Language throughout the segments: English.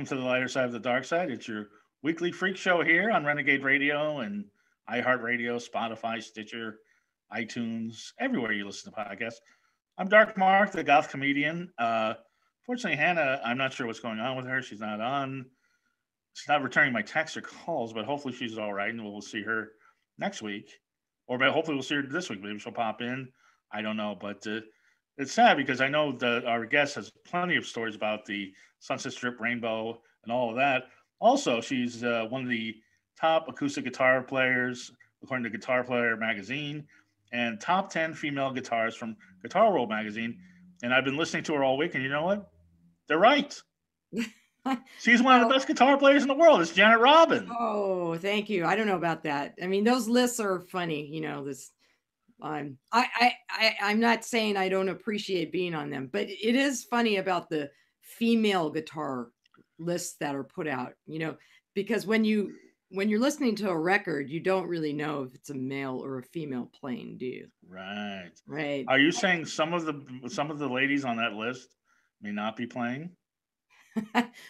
to the lighter side of the dark side. It's your weekly freak show here on Renegade Radio and iHeartRadio, Spotify, Stitcher, iTunes, everywhere you listen to podcasts. I'm Dark Mark, the goth comedian. Fortunately, Hannah, I'm not sure what's going on with her. She's not on. She's not returning my texts or calls, but hopefully she's all right, and we'll see her next week. Or hopefully we'll see her this week. Maybe she'll pop in. I don't know, but it's sad because I know that our guest has plenty of stories about the Sunset Strip Rainbow and all of that. Also, she's one of the top acoustic guitar players, according to Guitar Player magazine, and top 10 female guitarists from Guitar World magazine. And I've been listening to her all week, and you know what? They're right. She's one of the best guitar players in the world. It's Janet Robin. Oh, thank you. I don't know about that. I mean, those lists are funny. You know, this. I'm not saying I don't appreciate being on them, but it is funny about the female guitar lists that are put out. You know, because when you're listening to a record, you don't really know if it's a male or a female playing, do you? Right. Right. Are you saying some of the ladies on that list may not be playing?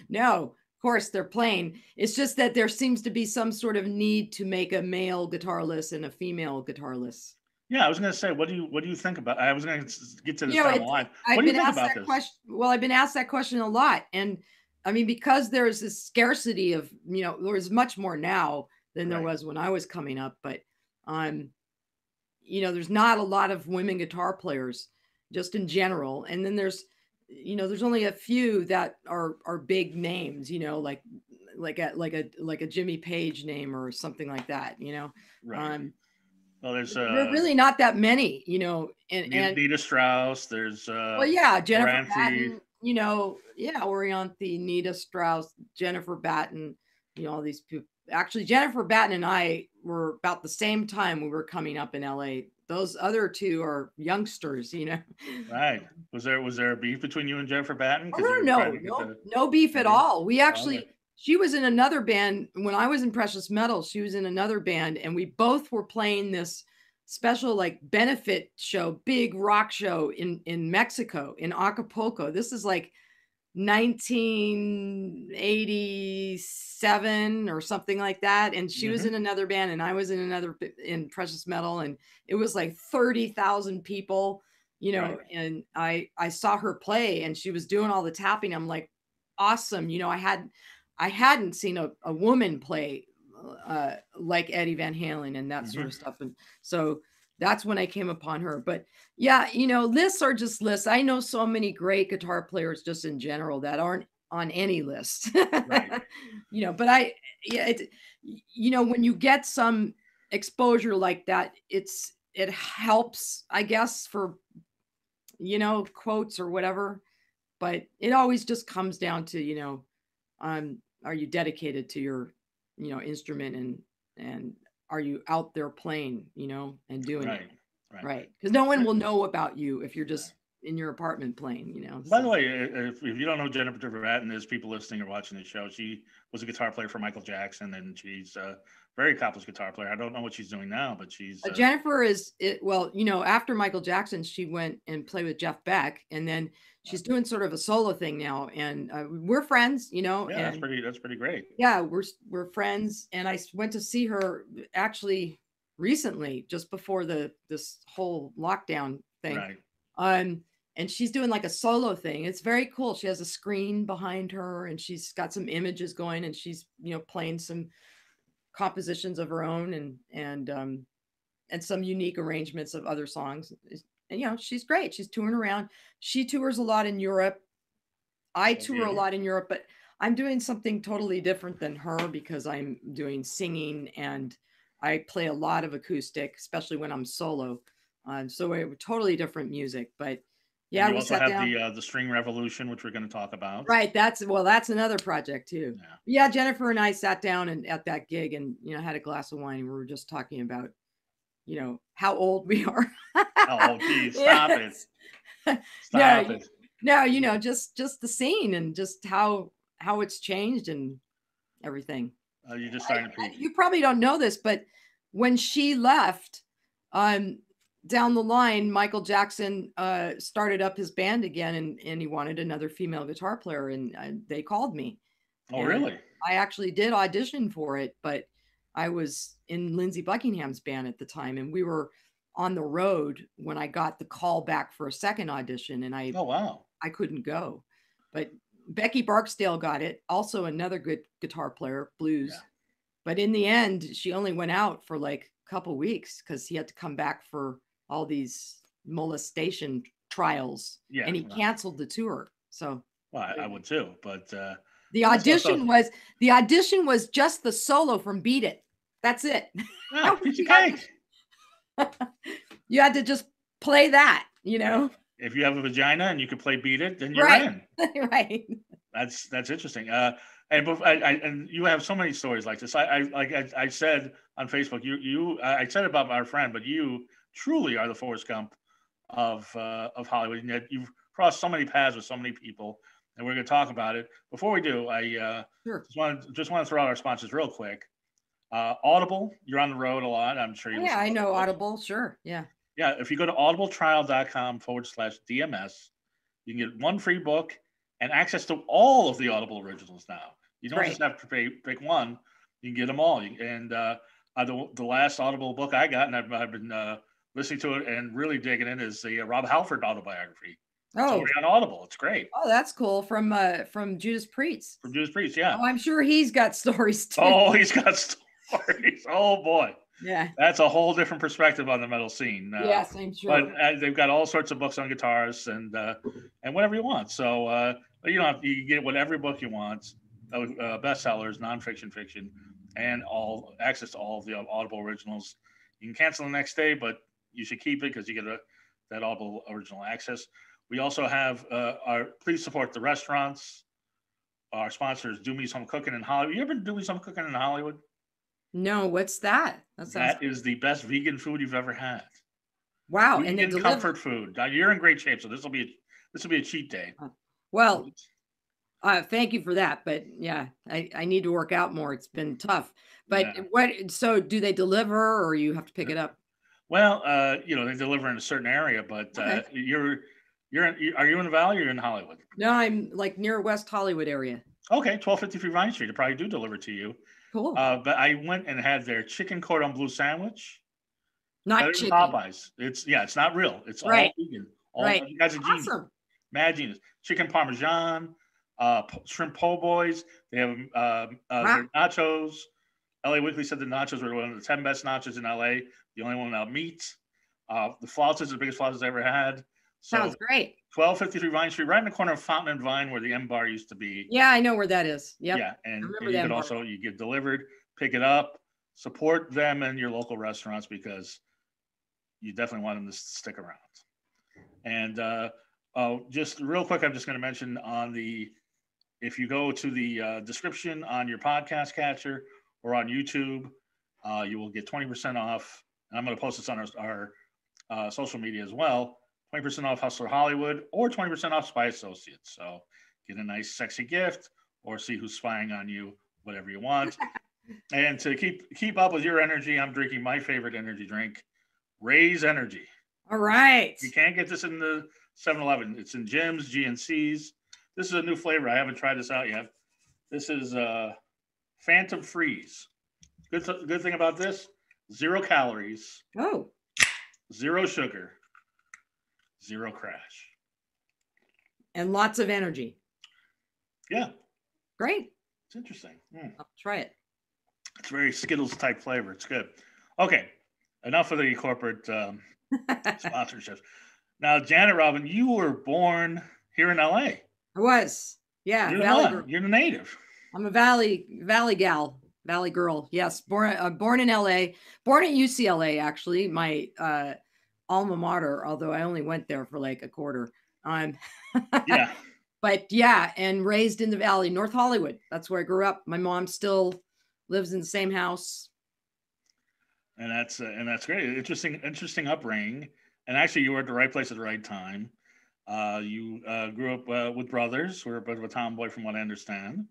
No, of course they're playing. It's just that there seems to be some sort of need to make a male guitar list and a female guitar list. Yeah, I was going to say, what do you think about? I was going to get to this down the line. What do you think about this? Well, I've been asked that question a lot, and I mean, because there's this scarcity of, you know, there's much more now than there was when I was coming up, but you know, there's not a lot of women guitar players just in general, and then there's only a few that are big names, you know, like a Jimmy Page name or something like that, you know. Right. Well, there's really not that many, you know, and Nita Strauss. There's Jennifer Batten, you know, Orianthi, Nita Strauss, Jennifer Batten, you know, all these people. Actually, Jennifer Batten and I were about the same time we were coming up in LA. Those other two are youngsters, you know. Right. Was there a beef between you and Jennifer Batten? No beef at all. We actually, she was in another band when I was in Precious Metal. She was in another band, and we both were playing this special like benefit show, big rock show in Mexico, in Acapulco. This is like 1987 or something like that, and she was in another band and I was in Precious Metal, and it was like 30,000 people, you know. And I saw her play and she was doing all the tapping. I'm like, awesome, you know. I hadn't seen a woman play like Eddie Van Halen and that sort of stuff, and so that's when I came upon her. But yeah, you know, lists are just lists. I know so many great guitar players just in general that aren't on any list. You know, but you know, when you get some exposure like that, it helps, I guess, for, you know, quotes or whatever. But it always just comes down to, you know, are you dedicated to your, you know, instrument, and are you out there playing, you know, and doing it? Right. Because no one will know about you if you're just in your apartment playing, you know. By the way, if you don't know Jennifer Batten, is people listening or watching the show, she was a guitar player for Michael Jackson, and she's a very accomplished guitar player. I don't know what she's doing now, but she's Jennifer well, you know, after Michael Jackson, she went and played with Jeff Beck, and then she's doing sort of a solo thing now, and we're friends, you know. Yeah, that's pretty great. Yeah, we're friends, and I went to see her actually recently, just before this whole lockdown thing. And she's doing like a solo thing. It's very cool. She has a screen behind her, and she's got some images going, and she's, you know, playing some compositions of her own, and some unique arrangements of other songs. And, you know, she's great. She's touring around. She tours a lot in Europe. I tour a lot in Europe, but I'm doing something totally different than her because I'm doing singing, and I play a lot of acoustic, especially when I'm solo. So we're totally different music, but yeah, we also have the String Revolution, which we're going to talk about. Right. That's another project too. Yeah. Jennifer and I sat down and at that gig, and, you know, had a glass of wine, and we were just talking about, you know, how old we are. Oh, geez, stop it. Stop it. No, you know, just the scene and just how it's changed and everything. You're just starting to you probably don't know this, but when she left, down the line, Michael Jackson started up his band again, and he wanted another female guitar player, and they called me. Oh, And really? I actually did audition for it, but I was in Lindsey Buckingham's band at the time, and we were on the road when I got the call back for a second audition, and Oh, wow. I couldn't go. But Becky Barksdale got it, also another good guitar player, blues. Yeah. But in the end, she only went out for like a couple weeks because he had to come back for all these molestation trials, Yeah, and he well, canceled the tour. So well, I would too, but the that's also audition was just the solo from Beat It. That's it. ah, piece of cake. You had to just play that, you know. If you have a vagina and you can play Beat It, then you're Right. in. Right. That's interesting. And you have so many stories like this. I said on Facebook, I said about our friend, but you truly are the Forrest Gump of Hollywood, and yet you've crossed so many paths with so many people, and we're going to talk about it. Before we do, I Sure. just want to throw out our sponsors real quick. Audible, you're on the road a lot. I'm sure you. Yeah, I know Audible. Sure. Yeah. Yeah, if you go to audibletrial.com/DMS, you can get one free book and access to all of the Audible originals now. You don't just have to pick one; you can get them all. And the last Audible book I got, and I've been listening to it and really digging it, is the Rob Halford autobiography. It's already on Audible. It's great. Oh, that's cool. From Judas Priest. From Judas Priest, yeah. Oh, I'm sure he's got stories too. Oh, he's got stories. Oh boy. Yeah, that's a whole different perspective on the metal scene. Yes, I'm sure. But they've got all sorts of books on guitars and whatever you want. So you get whatever book you want, bestsellers, nonfiction, fiction, and all access to all of the Audible originals. You can cancel the next day, but you should keep it because you get that Audible original access. We also have please support the restaurants. Our sponsors, Do Me Some Cooking in Hollywood. You ever do Me Some Cooking in Hollywood? No, what's that? That is the best vegan food you've ever had. Wow, vegan and comfort food. You're in great shape, so this will be a cheat day. Well, thank you for that, but yeah, I need to work out more. It's been tough. But so do they deliver, or you have to pick it up? Well, they deliver in a certain area, but are you in the Valley or you're in Hollywood? No, I'm like near West Hollywood area. Okay, 1253 Vine Street. They probably do deliver to you. Cool. But I went and had their chicken cordon bleu sandwich. Not chicken. Popeyes. It's not real. It's all vegan. You guys are genius. Awesome. Mad genius. Chicken parmesan, shrimp po' boys. They have their nachos. LA Weekly said the nachos were one of the 10 best nachos in LA. The only one without meat. The flautas are the biggest flautas I ever had. So, sounds great. 1253 Vine Street, right in the corner of Fountain and Vine, where the M Bar used to be. Yeah, I know where that is. Yep. Yeah, and you can also get delivered, pick it up, support them and your local restaurants because you definitely want them to stick around. And just real quick, I'm just going to mention if you go to the description on your podcast catcher or on YouTube, you will get 20% off. And I'm going to post this on our social media as well. 20% off Hustler Hollywood or 20% off Spy Associates. So get a nice, sexy gift or see who's spying on you, whatever you want. And to keep up with your energy, I'm drinking my favorite energy drink, Raise Energy. All right. You can't get this in the 7-Eleven. It's in gyms, GNCs. This is a new flavor. I haven't tried this out yet. This is Phantom Freeze. Good thing about this, 0 calories. Oh. 0 sugar. 0 crash. And lots of energy. Yeah. Great. It's interesting. I'll try it. It's very Skittles type flavor. It's good. Okay. Enough of the corporate sponsorships. Now, Janet Robin, you were born here in LA. I was. Yeah. You're the native. I'm a Valley gal. Valley girl. Yes. Born in LA. Born at UCLA, actually. My alma mater, although I only went there for like a quarter. Yeah. But yeah, and raised in the Valley, North Hollywood. That's where I grew up. My mom still lives in the same house. And that's great. Interesting upbringing. And actually, you were at the right place at the right time. You grew up with brothers. We're a bit of a tomboy, from what I understand.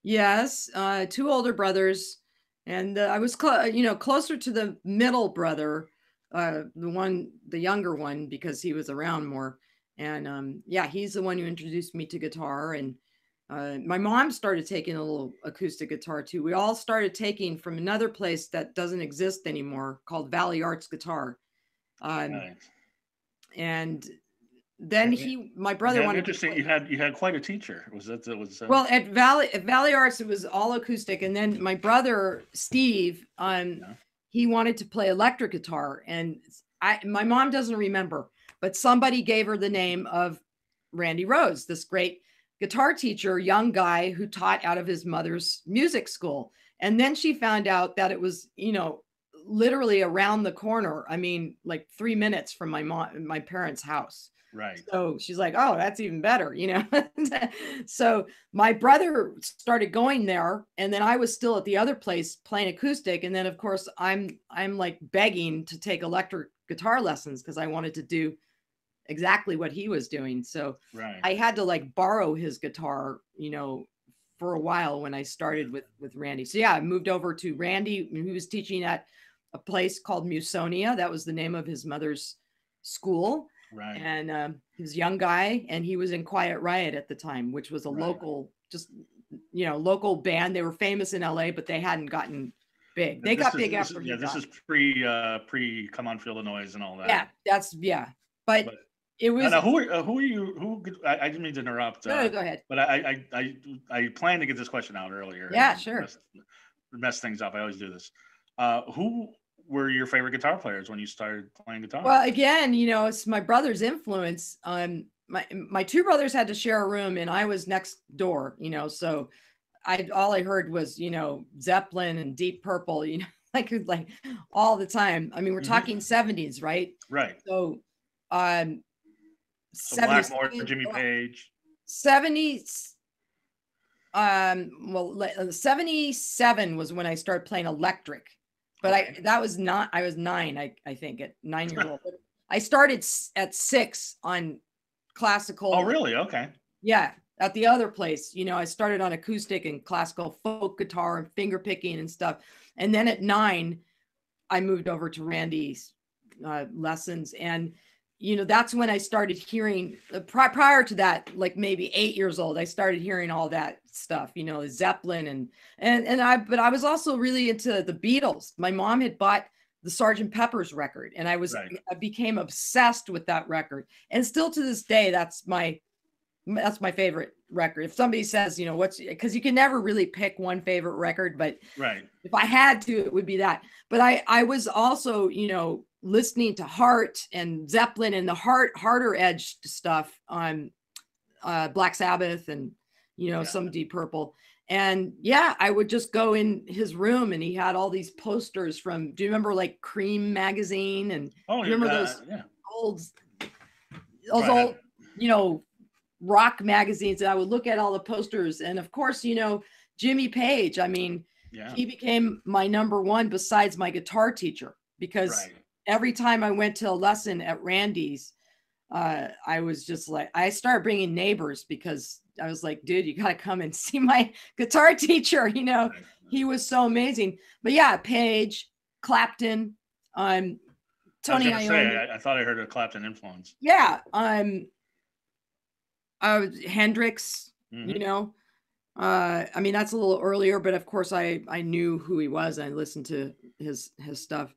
Yes, 2 older brothers, and I was closer to the middle brother, the younger one, because he was around more. And he's the one who introduced me to guitar, and My mom started taking a little acoustic guitar too. We all started taking from another place that doesn't exist anymore called Valley Arts Guitar. Right. And then my brother wanted interesting. You had quite a teacher. Well, at Valley Arts, it was all acoustic. And then my brother, Steve, he wanted to play electric guitar. And my mom doesn't remember, but somebody gave her the name of Randy Rhoads, this great guitar teacher, young guy who taught out of his mother's music school. And then she found out that it was, literally around the corner. I mean, like 3 minutes from my parents' house. Right. So she's like, oh, that's even better, So my brother started going there, and then I was still at the other place playing acoustic. And then of course I'm like begging to take electric guitar lessons because I wanted to do exactly what he was doing. So I had to like borrow his guitar, for a while when I started with Randy. So yeah, I moved over to Randy. He was teaching at a place called Musonia. That was the name of his mother's school. Right. And he was a young guy, and he was in Quiet Riot at the time, which was a local, local band. They were famous in LA, but they hadn't gotten big. They got big after. Yeah, this is pre Come On Feel the Noise and all that. Yeah, but it was. Who are you? I didn't mean to interrupt. No, go ahead. But I planned to get this question out earlier. Yeah, sure. Mess things up. I always do this. Who were your favorite guitar players when you started playing guitar? Well, again, it's my brother's influence. My two brothers had to share a room, and I was next door. So all I heard was Zeppelin and Deep Purple. like all the time. I mean, we're talking 70s, right? Right. So, Blackmore, Jimmy Page. 70s. 77 was when I started playing electric. But I was 9, I think, at 9 years old. I started at 6 on classical. Oh, really? Okay. Yeah. At the other place, I started on acoustic and classical folk guitar and finger picking and stuff. And then at 9, I moved over to Randy's lessons. And, that's when I started hearing, prior to that, like maybe 8 years old, I started hearing all that stuff, Zeppelin but I was also really into the Beatles. My mom had bought the Sgt. Pepper's record, and I became obsessed with that record. And still to this day, that's my favorite record. If somebody says, because you can never really pick one favorite record, but if I had to, it would be that. But I was also, listening to Heart and Zeppelin and the harder edged stuff on Black Sabbath and, some Deep Purple. And yeah, I would just go in his room, and he had all these posters from, do you remember like Cream magazine? And remember those old, rock magazines? And I would look at all the posters. And of course, Jimmy Page, I mean, he became my number one besides my guitar teacher, because every time I went to a lesson at Randy's, I was just like, I started bringing neighbors, because I was like, dude, you got to come and see my guitar teacher. He was so amazing. But yeah, Page, Clapton, Tony Iommi. I thought I heard a Clapton influence. Yeah. Hendrix, I mean, that's a little earlier, but of course I knew who he was. I listened to his stuff.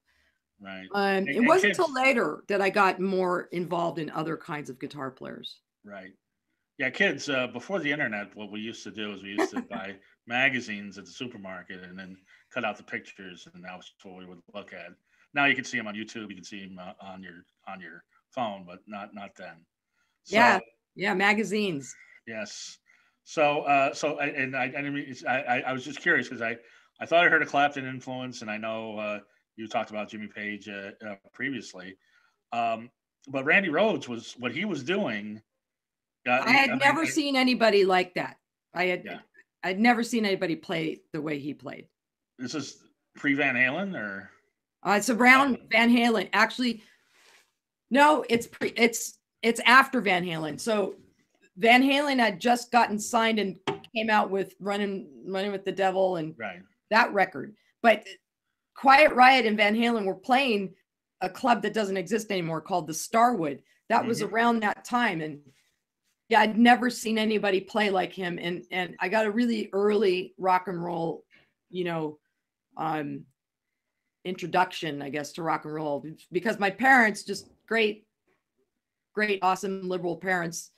Right. It wasn't until later that I got more involved in other kinds of guitar players. Right. Yeah, kids, before the internet, what we used to do is we used to buy magazines at the supermarket and then cut out the pictures, and that was what we would look at. Now you can see them on YouTube, you can see them on your phone, but not then. So, yeah, magazines. Yes. So I was just curious, because I thought I heard a Clapton influence, and I know you talked about Jimmy Page previously, but Randy Rhoads was what he was doing. I had never seen anybody like that. I'd never seen anybody play the way he played. This is pre Van Halen, or it's around Van Halen. Actually, no, it's after Van Halen. So Van Halen had just gotten signed and came out with Running with the Devil and that record. But Quiet Riot and Van Halen were playing a club that doesn't exist anymore called the Starwood. That was around that time. And Yeah, I'd never seen anybody play like him. And I got a really early rock and roll, you know, introduction, I guess, to rock and roll, because my parents, just great, awesome liberal parents,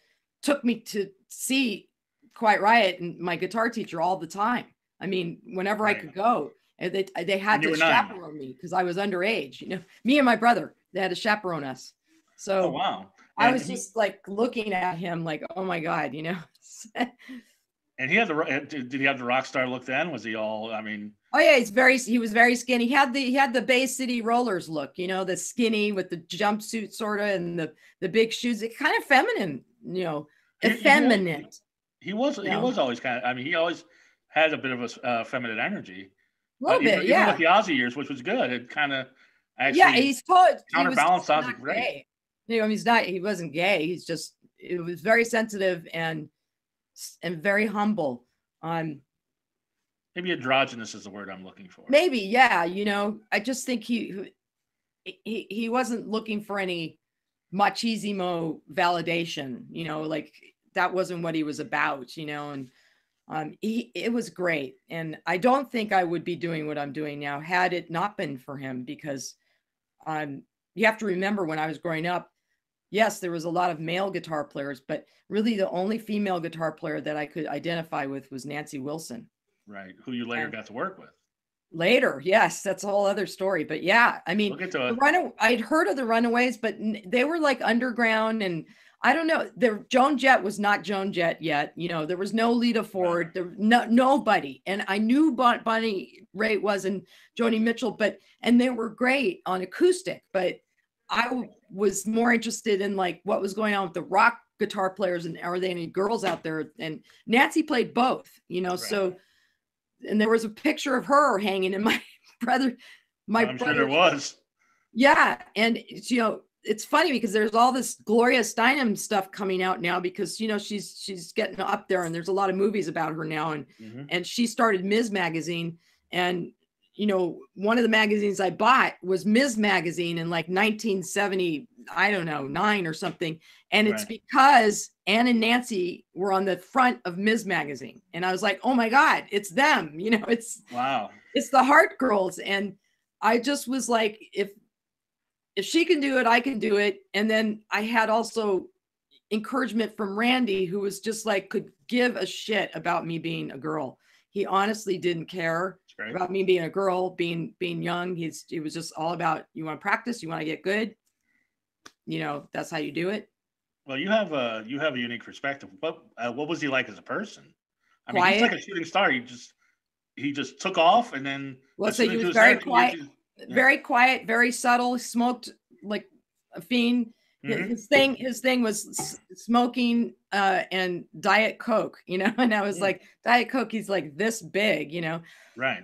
took me to see Quiet Riot and my guitar teacher all the time. I mean, whenever I could go, and they had to chaperone me because I was underage. You know, me and my brother, they had to chaperone us. So oh wow, I was just like looking at him like, oh my God, you know. And he had did he have the rock star look then? Was he all, I mean? Oh yeah, he was very skinny. He had the Bay City Rollers look, you know, the skinny with the jumpsuit sort of, and the big shoes. It kind of feminine, you know, effeminate. He was always kind of, I mean, he always had a bit of a feminine energy. A little bit, yeah. Even with the Ozzy years, which was good. It kind of actually he's counterbalanced Ozzy great. You know, he wasn't gay. He's just, it was very sensitive and very humble. Maybe androgynous is the word I'm looking for. Maybe, yeah. You know, I just think he wasn't looking for any machismo validation. You know, like that wasn't what he was about. You know, and it was great. And I don't think I would be doing what I'm doing now had it not been for him, because you have to remember, when I was growing up, yes, there was a lot of male guitar players, but really the only female guitar player that I could identify with was Nancy Wilson. Right. Who you later got to work with. Later. Yes. That's a whole other story. But yeah, I mean, I'd heard of the Runaways, but they were like underground, and I don't know. Joan Jett was not Joan Jett yet. You know, there was no Lita Ford, there nobody. And I knew Bonnie Raitt was, and Joni Mitchell, and they were great on acoustic, but I was more interested in like what was going on with the rock guitar players, and are there any girls out there? And Nancy played both, you know, so, and there was a picture of her hanging in my brother. I'm sure there was. Yeah. And, you know, it's funny because there's all this Gloria Steinem stuff coming out now, because, you know, she's getting up there, and there's a lot of movies about her now. And, and she started Ms. Magazine, and, you know, one of the magazines I bought was Ms. Magazine in like 1970, I don't know, 9 or something. And it's because Ann and Nancy were on the front of Ms. Magazine. And I was like, oh my God, it's them. You know, it's the Heart Girls. And I just was like, if she can do it, I can do it. And then I had also encouragement from Randy, who was just like, could give a shit about me being a girl. He honestly didn't care about me being a girl, being young. It was just all about, you want to practice, you want to get good. You know, that's how you do it. Well, you have a unique perspective. What was he like as a person? I mean, he's like a shooting star. He just took off, and then. Well, so he was very quiet, very quiet, very subtle. Smoked like a fiend. His thing was smoking and Diet Coke, you know. And I was like, Diet Coke, he's like this big, you know. Right.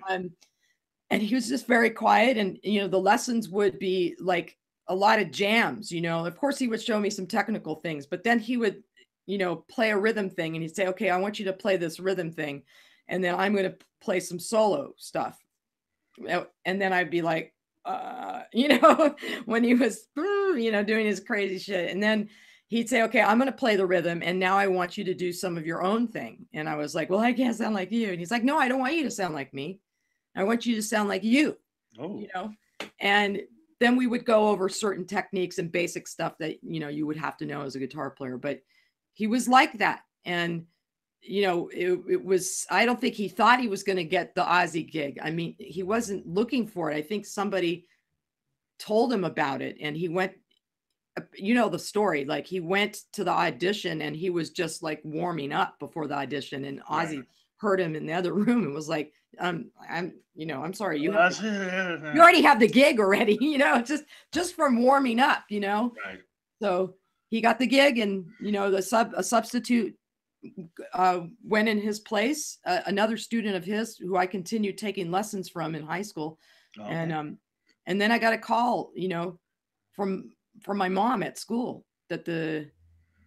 And he was just very quiet, and you know, the lessons would be like a lot of jams, you know. Of course, he would show me some technical things, but then he would, you know, play a rhythm thing, and he'd say, okay, I want you to play this rhythm thing, and then I'm going to play some solo stuff. And then I'd be like, you know, when he was, you know, doing his crazy shit. And then he'd say, okay, I'm going to play the rhythm, and now I want you to do some of your own thing. And I was like, well, I can't sound like you. And he's like, no, I don't want you to sound like me. I want you to sound like you, you know. And then we would go over certain techniques and basic stuff that, you know, you would have to know as a guitar player. But he was like that. And, you know, it was, I don't think he thought he was going to get the Ozzy gig. I mean, he wasn't looking for it. I think somebody told him about it, and he went, you know, the story, like he went to the audition, and he was just like warming up before the audition, and Ozzy heard him in the other room and was like, I'm sorry, you already have the gig already, you know, just from warming up, you know. So he got the gig, and, you know, a substitute went in his place, another student of his who I continued taking lessons from in high school. And then I got a call, you know, from my mom at school that there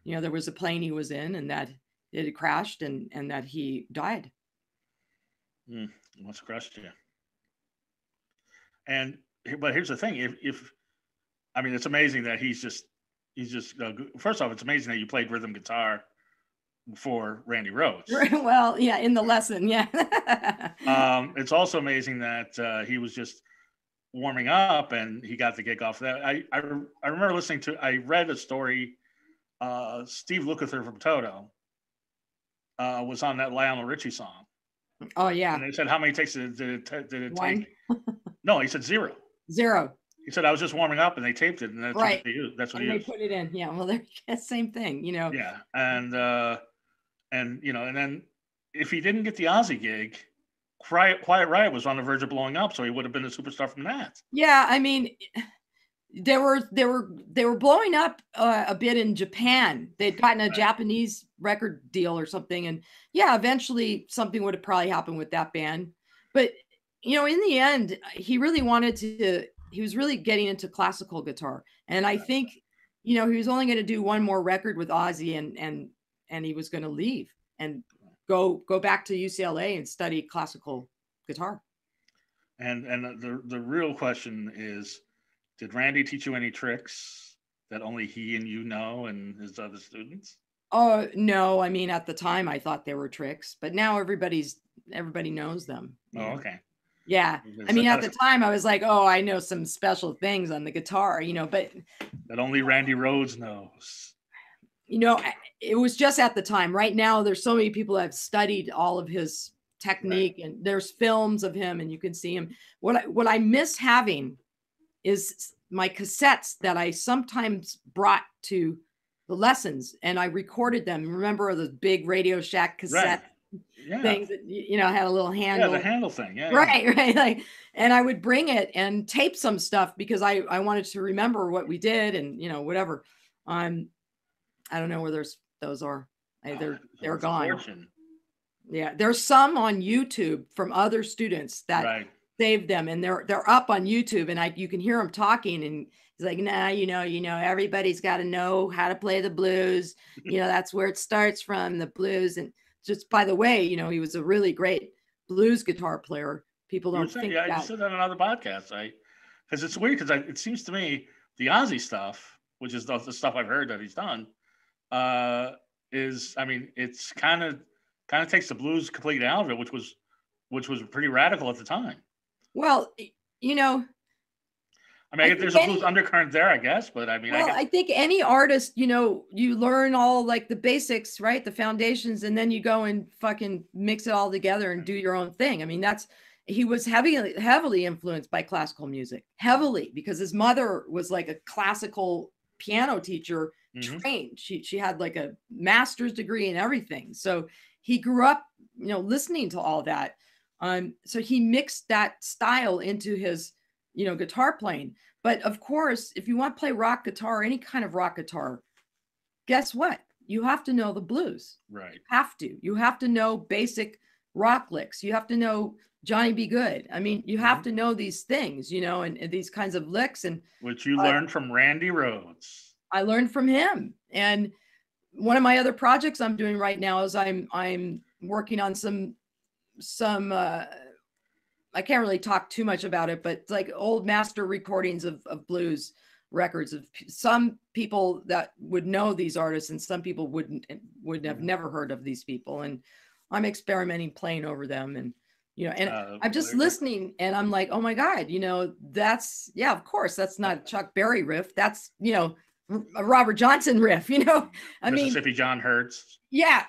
was a plane he was in, and that it had crashed, and that he died. What's crushed you? But here's the thing: if I mean, it's amazing that he's just first off, it's amazing that you played rhythm guitar for Randy Rhoads. Well, yeah, in the lesson, yeah. It's also amazing that he was just warming up and he got the gig off that. I remember listening to, I read a story, Steve Lukather from Toto was on that Lionel Richie song. Oh, yeah. And they said, how many takes did it One. take? No, he said 0. 0. He said, I was just warming up and they taped it. And that's right. What they used. That's what and he they used. put it in. Yeah. Well, they're same thing, Yeah. And, you know, and then if he didn't get the Ozzy gig, Quiet Riot was on the verge of blowing up. So he would have been a superstar from that. Yeah. I mean, they were blowing up a bit in Japan. They'd gotten a Japanese record deal or something. And yeah, eventually something would have probably happened with that band. But, you know, in the end, he really he was really getting into classical guitar. And I think, you know, he was only going to do one more record with Ozzy and he was going to leave and go back to UCLA and study classical guitar. And the real question is, did Randy teach you any tricks that only he and you know and his other students? Oh, no. I mean, at the time I thought they were tricks, but now everybody knows them. Oh, okay. Yeah. I mean, at the time I was like, oh, I know some special things on the guitar, you know, but that only Randy Rhoads knows. You know, it was just at the time. Right now, there's so many people that have studied all of his technique, and there's films of him and you can see him. What I miss having is my cassettes that I sometimes brought to the lessons and I recorded them. Remember the big Radio Shack cassette things that, you know, had a little handle. Yeah, the handle thing. Yeah. Right. Like, and I would bring it and tape some stuff because I wanted to remember what we did and, you know, whatever. I don't know where those are. They're gone. Yeah, there's some on YouTube from other students that saved them, and they're up on YouTube, and you can hear them talking, and he's like, "Nah, you know, everybody's got to know how to play the blues. You know, that's where it starts from, the blues." And just by the way, you know, he was a really great blues guitar player. People don't think that. Yeah, you said that on other podcasts. Because it's weird because it seems to me the Ozzy stuff, which is the stuff I've heard that he's done, is, I mean, it's kind of takes the blues completely out of it, which was pretty radical at the time. Well, you know, I mean, there's a blues undercurrent there, I guess, but I mean, well, I think any artist, you know, you learn all like the basics, right? The foundations, and then you go and fucking mix it all together and do your own thing. I mean, he was heavily influenced by classical music, heavily, because his mother was like a classical piano teacher, trained. She had like a master's degree and everything. So he grew up, you know, listening to all that. So he mixed that style into his, you know, guitar playing. But of course, if you want to play rock guitar, any kind of rock guitar, guess what? You have to know the blues. Right. You have to know basic rock licks. You have to know Johnny Be Good. I mean, you have to know these things, you know, and these kinds of licks. And which you learned from Randy Rhoads. I learned from him. And one of my other projects I'm doing right now is I'm working on some I can't really talk too much about it, but it's like old master recordings of blues records of some people that would know these artists and some people would have never heard of these people. And I'm experimenting playing over them. And, you know, and I'm just listening and I'm like, oh my God, you know, of course, that's not a Chuck Berry riff. That's, you know, a Robert Johnson riff, you know, Mississippi John Hurts. Yeah.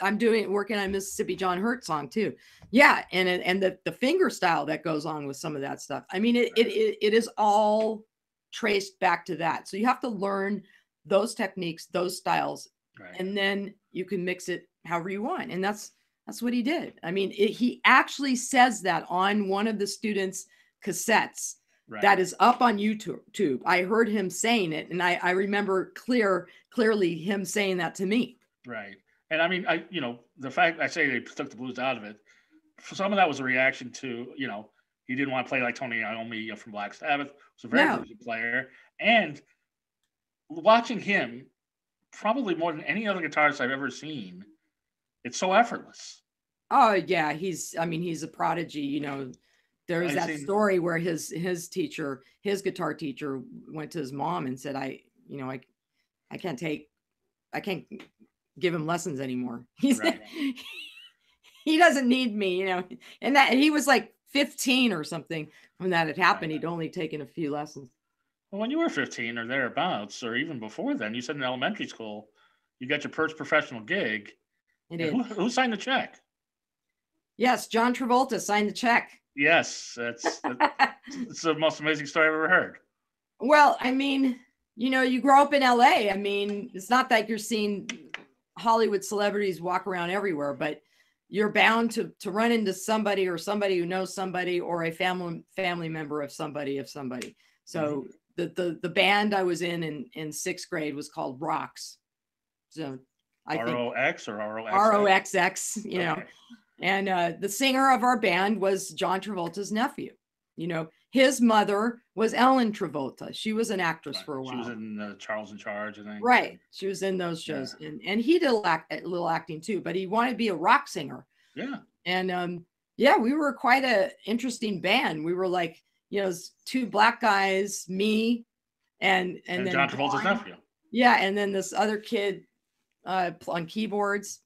I'm working on Mississippi John Hurt song too. Yeah. And the finger style that goes on with some of that stuff. I mean, it is all traced back to that. So you have to learn those techniques, those styles, and then you can mix it however you want. And that's what he did. I mean, he actually says that on one of the students' cassettes. That is up on YouTube. I heard him saying it, and I remember clearly him saying that to me. Right. And I mean, you know, the fact I say they took the blues out of it, some of that was a reaction to, you know, he didn't want to play like Tony Iommi from Black Sabbath, who's a very good player. And watching him, probably more than any other guitarist I've ever seen, it's so effortless. Oh yeah, he's a prodigy, you know. There's that story where his guitar teacher went to his mom and said, I can't give him lessons anymore. He's Right. he doesn't need me, you know. And that he was like 15 or something when that had happened. Right. He'd only taken a few lessons. Well, when you were 15 or thereabouts, or even before then, you said in elementary school, you got your first professional gig. It And is. who signed the check? Yes, John Travolta signed the check. Yes, it's the most amazing story I've ever heard. Well, I mean, you know, you grow up in LA. I mean, it's not that you're seeing Hollywood celebrities walk around everywhere, but you're bound to run into somebody or somebody who knows somebody or a family member of somebody. So the band I was in sixth grade was called Rocks. So I think ROX or ROXX? ROXX, you know. Okay. And the singer of our band was John Travolta's nephew. You know, his mother was Ellen Travolta. She was an actress for a while. She was in Charles in Charge, I think. Right. She was in those shows. Yeah. And he did a little acting too, but he wanted to be a rock singer. Yeah. And yeah, we were quite an interesting band. We were like, you know, two black guys, me, and then John Travolta's nephew. Yeah, and then this other kid on keyboards.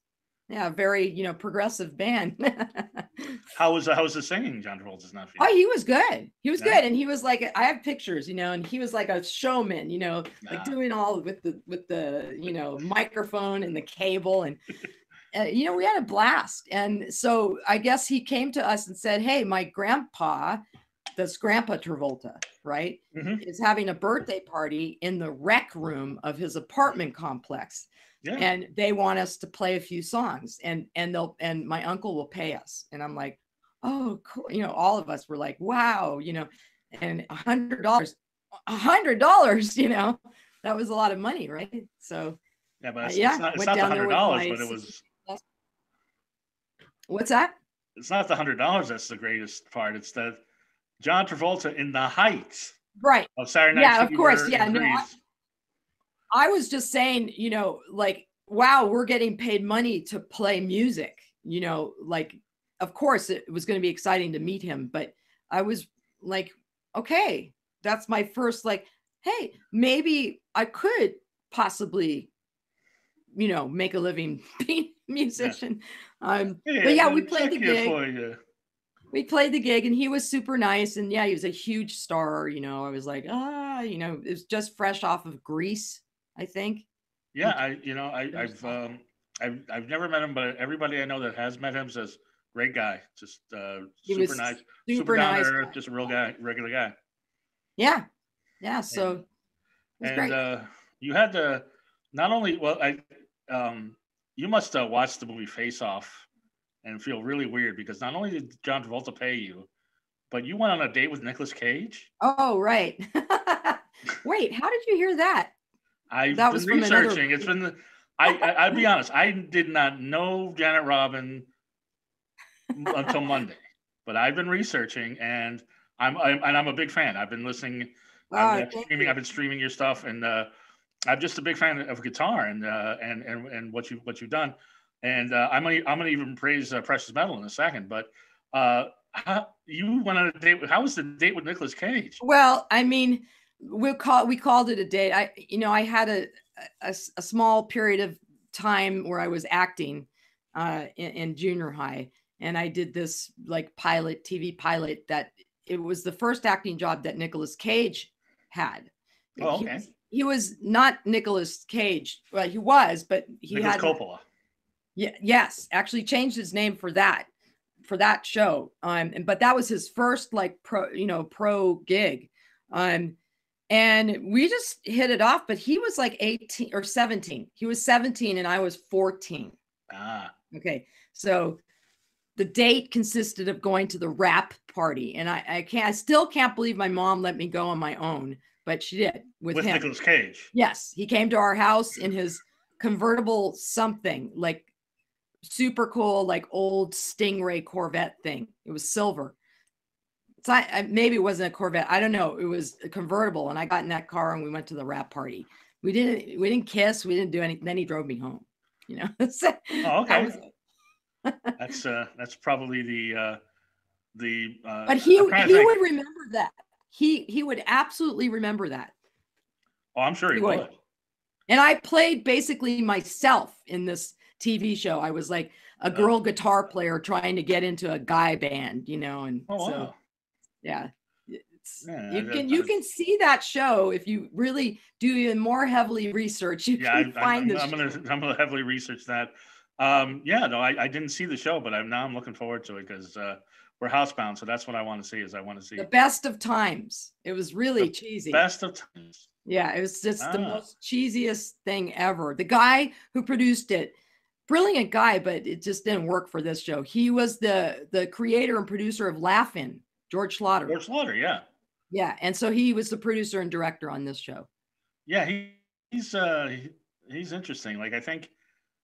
Yeah, very, you know, progressive band. How was the singing, John Travolta's nephew? Oh, he was good. He was good, and he was like, I have pictures, you know, and he was like a showman, you know, like doing all with the you know, microphone and the cable, and you know, we had a blast. And so I guess he came to us and said, hey, my grandpa, that's Grandpa Travolta, right, is having a birthday party in the rec room of his apartment complex. Yeah. And they want us to play a few songs, and my uncle will pay us. And I'm like, oh, cool. You know, all of us were like, wow, you know, and $100, you know, that was a lot of money, right? So yeah, but it's not the $100, but it was. What's that? It's not the $100 that's the greatest part. It's that John Travolta in the heights, right, of Saturday Night Yeah, Fever, of course, yeah. No, I was just saying, you know, like, wow, we're getting paid money to play music, you know, like, of course it was going to be exciting to meet him, but I was like, okay, that's my first, like, hey, maybe I could possibly, you know, make a living being a musician. But yeah, we played the gig. We played the gig, and he was super nice. And yeah, he was a huge star. You know, I was like, you know, it was just fresh off of Grease, I think. Yeah, I've never met him, but everybody I know that has met him says great guy, just super nice, super down to earth, just a real guy, regular guy. Yeah, yeah. So it was great. You had to not only you must watch the movie Face Off and feel really weird because not only did John Travolta pay you, but you went on a date with Nicolas Cage. Oh, right. Wait, how did you hear that? I've been researching. It's been I'll be honest. I did not know Janet Robin until Monday, but I've been researching, and I'm a big fan. I've been listening. I've been streaming your stuff, and I'm just a big fan of guitar and what you've done. And I'm gonna even praise Precious Metal in a second. But you went on a date. How was the date with Nicolas Cage? Well, I mean, we called it a date. I had a small period of time where I was acting in junior high, and I did this like TV pilot that it was the first acting job that Nicolas Cage had. Oh, okay. He was not Nicolas Cage. Well, he was, but he Nicolas had Coppola. Yeah. Yes. Actually changed his name for that show. But that was his first like pro gig. And we just hit it off, but he was like 18 or 17. He was 17 and I was 14. Okay. So the date consisted of going to the rap party. And I still can't believe my mom let me go on my own, but she did with him. Nicolas Cage. Yes. He came to our house in his convertible something, like super cool, like old Stingray Corvette thing. It was silver. So maybe it wasn't a Corvette. I don't know. It was a convertible, and I got in that car and we went to the rap party. We didn't kiss. We didn't do anything. Then he drove me home. You know. So, oh, okay. That's probably the. But he would remember that. He would absolutely remember that. Oh, I'm sure he would. And I played basically myself in this TV show. I was like a girl guitar player trying to get into a guy band, you know, and so yeah. You can see that show if you really do even more heavily research. You can find this. I'm gonna heavily research that. I didn't see the show, but I'm looking forward to it because we're housebound, so that's what I want to see. I want to see The Best of Times. It was really cheesy. Best of Times. Yeah, it was just the most cheesiest thing ever. The guy who produced it, brilliant guy, but it just didn't work for this show. He was the creator and producer of Laugh-In, George Slaughter. George Slaughter, yeah. Yeah, and so he was the producer and director on this show. Yeah, he's interesting. Like I think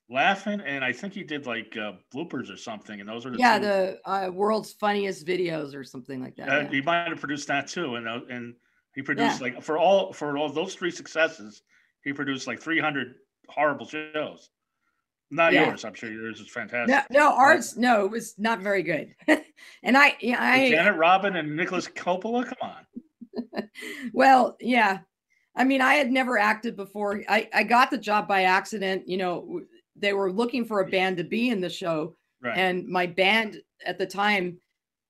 Laughing, and I think he did like bloopers or something, and those are the world's funniest videos or something like that. He might have produced that too, and he produced like for all those three successes, he produced like 300 horrible shows. Not yours, I'm sure yours is fantastic. No, ours, no, it was not very good. And I Janet Robin and Nicholas Coppola, come on. Well, yeah. I mean, I had never acted before. I got the job by accident. You know, they were looking for a band to be in the show. Right. And my band at the time,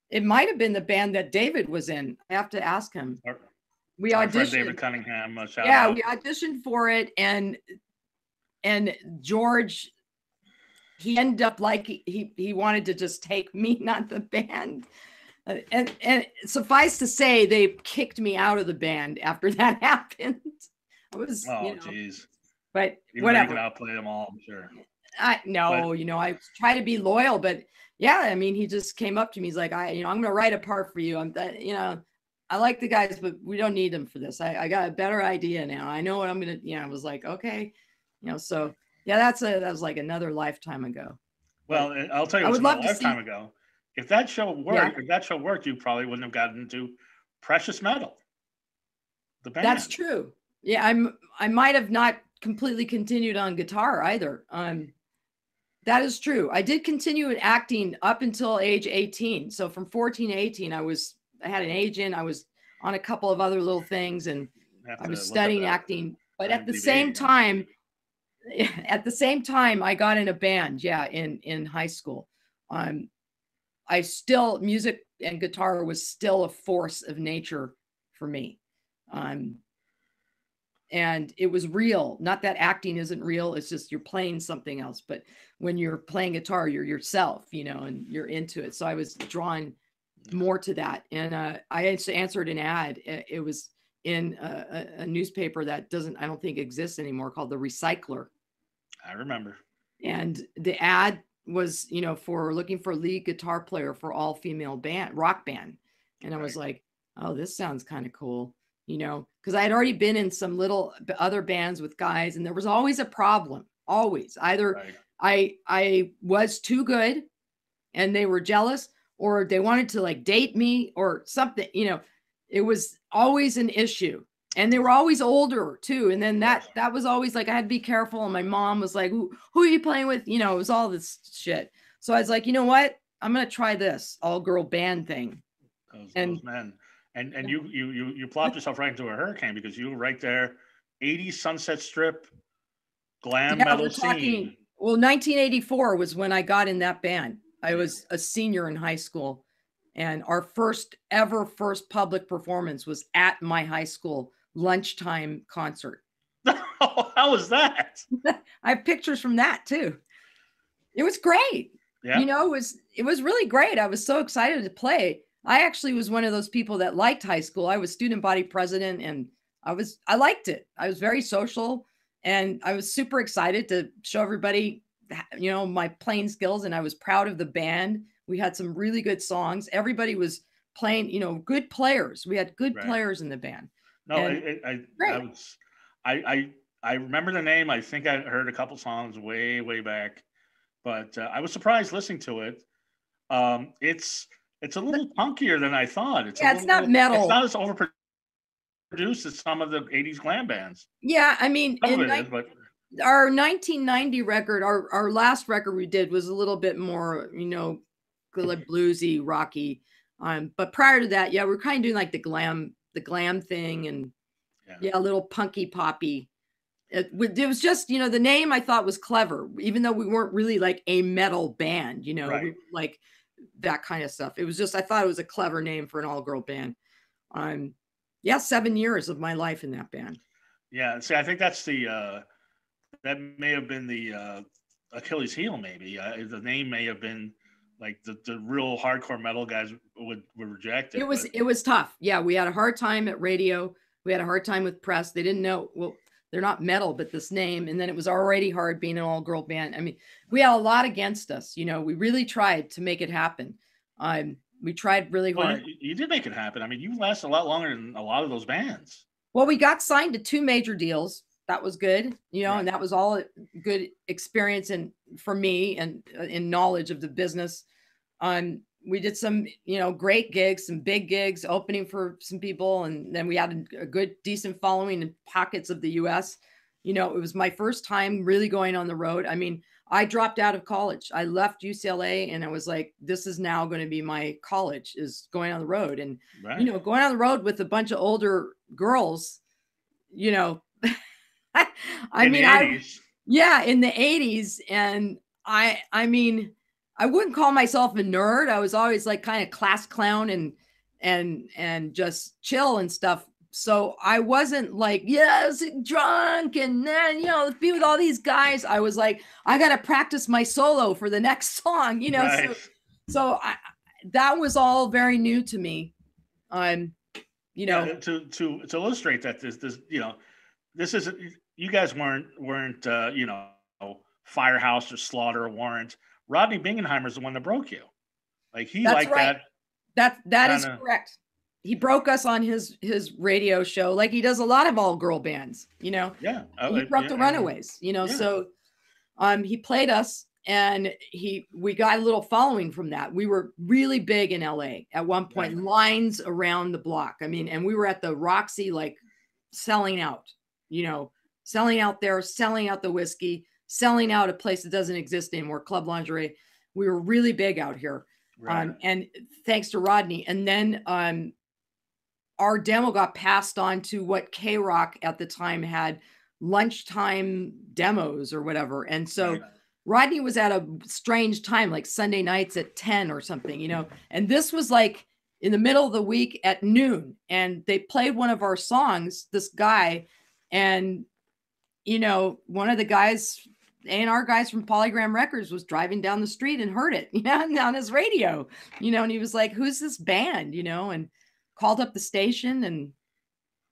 it might have been the band that David was in. I have to ask him. We auditioned. David Cunningham. We auditioned for it, and George, he ended up like he wanted to just take me, not the band. And suffice to say, they kicked me out of the band after that happened. I was, geez. But even whatever. You can outplay them all, I'm sure. I try to be loyal, but yeah, I mean, he just came up to me. He's like, I'm going to write a part for you. I like the guys, but we don't need them for this. I got a better idea now. I know what I'm going to, I was like, okay, so yeah, that was like another lifetime ago. Well, I'll tell you, a lifetime ago. If that show worked, you probably wouldn't have gotten into Precious Metal, the band. That's true. Yeah, I might have not completely continued on guitar either. That is true. I did continue in acting up until age 18. So from 14 to 18, I had an agent. I was on a couple of other little things, and I was studying acting. But at the same time, I got in a band. Yeah, in high school. Music and guitar was still a force of nature for me. And it was real. Not that acting isn't real. It's just you're playing something else. But when you're playing guitar, you're yourself, and you're into it. So I was drawn more to that. And I answered an ad. It was in a newspaper that I don't think exists anymore, called The Recycler. I remember. And the ad was, for looking for lead guitar player for all female rock band. And I was like, oh, this sounds kind of cool, because I had already been in some little other bands with guys, and there was always a problem. Always. Either I was too good and they were jealous, or they wanted to like date me or something, it was always an issue. And they were always older too. And then that was always like, I had to be careful. And my mom was like, who are you playing with? It was all this shit. So I was like, you know what? I'm going to try this all girl band thing. Those men. And you plopped yourself right into a hurricane, because you were right there. 80s Sunset Strip, glam metal scene. Well, 1984 was when I got in that band. I was a senior in high school. And our first public performance was at my high school lunchtime concert. How was that? I have pictures from that too. It was great. Yeah. It was really great. I was so excited to play. I actually was one of those people that liked high school. I was student body president, and I liked it. I was very social, and I was super excited to show everybody, my playing skills. And I was proud of the band. We had some really good songs. Everybody was playing, good players. We had good players in the band. No, I remember the name. I think I heard a couple songs way, way back, but I was surprised listening to it. It's a little punkier than I thought. It's not metal. It's not as overproduced as some of the 80s glam bands. Yeah, I mean, our 1990 record, our last record we did was a little bit more, bluesy, rocky. But prior to that, we're kind of doing like the glam thing, and a little punky poppy. It was just, you know, the name I thought was clever, even though we weren't really like a metal band, you know, Right. like that kind of stuff. It was just, I thought it was a clever name for an all-girl band. Yeah, 7 years of my life in that band. Yeah. See, I think that's that may have been the Achilles Heel, maybe. The name may have been like the real hardcore metal guys would reject it. It was tough. Yeah, we had a hard time at radio. We had a hard time with press. They didn't know, well, they're not metal, but this name. And then it was already hard being an all-girl band. I mean, we had a lot against us. You know, we really tried to make it happen. We tried really hard. Well, you did make it happen. I mean, you lasted a lot longer than a lot of those bands. Well, we got signed to 2 major deals. That was good, you know, and that was all good experience and for me and in knowledge of the business. We did some, you know, great gigs, some big gigs, opening for some people, and then we had a good, decent following in pockets of the U.S. You know, it was my first time really going on the road. I mean, I dropped out of college. I left UCLA, and I was like, this is now going to be my college, is going on the road. And, you know, going on the road with a bunch of older girls, you know, in the 80s. And I mean, I wouldn't call myself a nerd. I was always like kind of class clown and just chill and stuff. So I wasn't like, yes, drunk and then, you know, be with all these guys. I was like, I got to practice my solo for the next song, you know? So that was all very new to me. You know, to illustrate that this, you know, this isn't, you guys weren't, you know, Firehouse or Slaughter or Warrant. Rodney Bingenheimer's the one that broke you. Like That's right. That is correct. He broke us on his radio show, like he does a lot of all girl bands, you know. Yeah. He broke the Runaways, you know. Yeah. So he played us, and we got a little following from that. We were really big in LA at one point, lines around the block. I mean, and we were at the Roxy, like selling out, you know, selling out there, selling out the whiskey, selling out a place that doesn't exist anymore, Club Lingerie. We were really big out here. And thanks to Rodney. And then our demo got passed on to what K-Rock at the time had, lunchtime demos or whatever. And so Rodney was at a strange time, like Sunday nights at 10 or something, you know, and this was like in the middle of the week at noon. And they played one of our songs, this guy, and, you know, one of the guys, A&R guys from Polygram Records, was driving down the street and heard it, you know, on his radio, you know, and he was like, who's this band, you know, and called up the station. And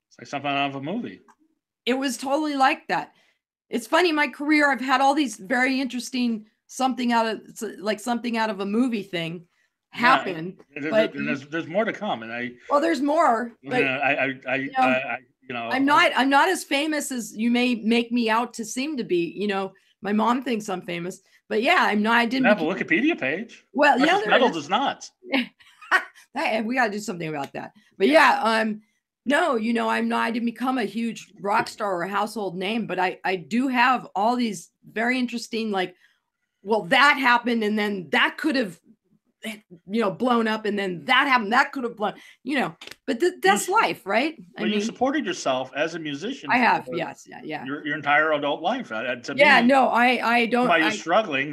it's like something out of a movie. It was totally like that. It's funny, my career, I've had all these very interesting something out of a movie thing happen. But there's more to come. And there's more. But, you know, I'm not as famous as you may make me out to seem to be. You know, my mom thinks I'm famous, but yeah, I'm not. I didn't have a Wikipedia page. Well, yeah, metal does not. We got to do something about that. But yeah, no, you know, I'm not. I didn't become a huge rock star or a household name, but I do have all these very interesting, like, well, that happened, and then that could have, you know, blown up, and then that happened, that could have blown, you know, but that's life, right? I mean, you supported yourself as a musician. I have, yes, yeah. Your entire adult life. I don't. Why you're struggling,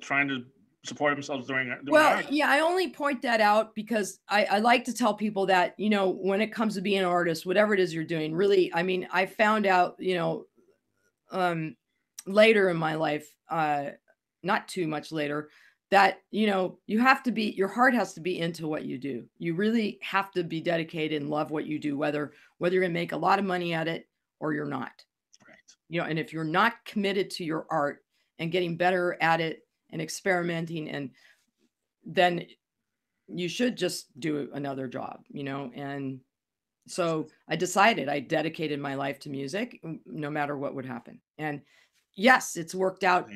trying to support themselves doing I only point that out because I like to tell people that, you know, when it comes to being an artist, whatever it is you're doing, really, I mean, I found out, you know, later in my life, not too much later, that, you know, your heart has to be into what you do. You really have to be dedicated and love what you do, whether you're going to make a lot of money at it or you're not. Right. You know, and if you're not committed to your art and getting better at it and experimenting, and then you should just do another job, you know? And so I dedicated my life to music no matter what would happen. And yes, it's worked out.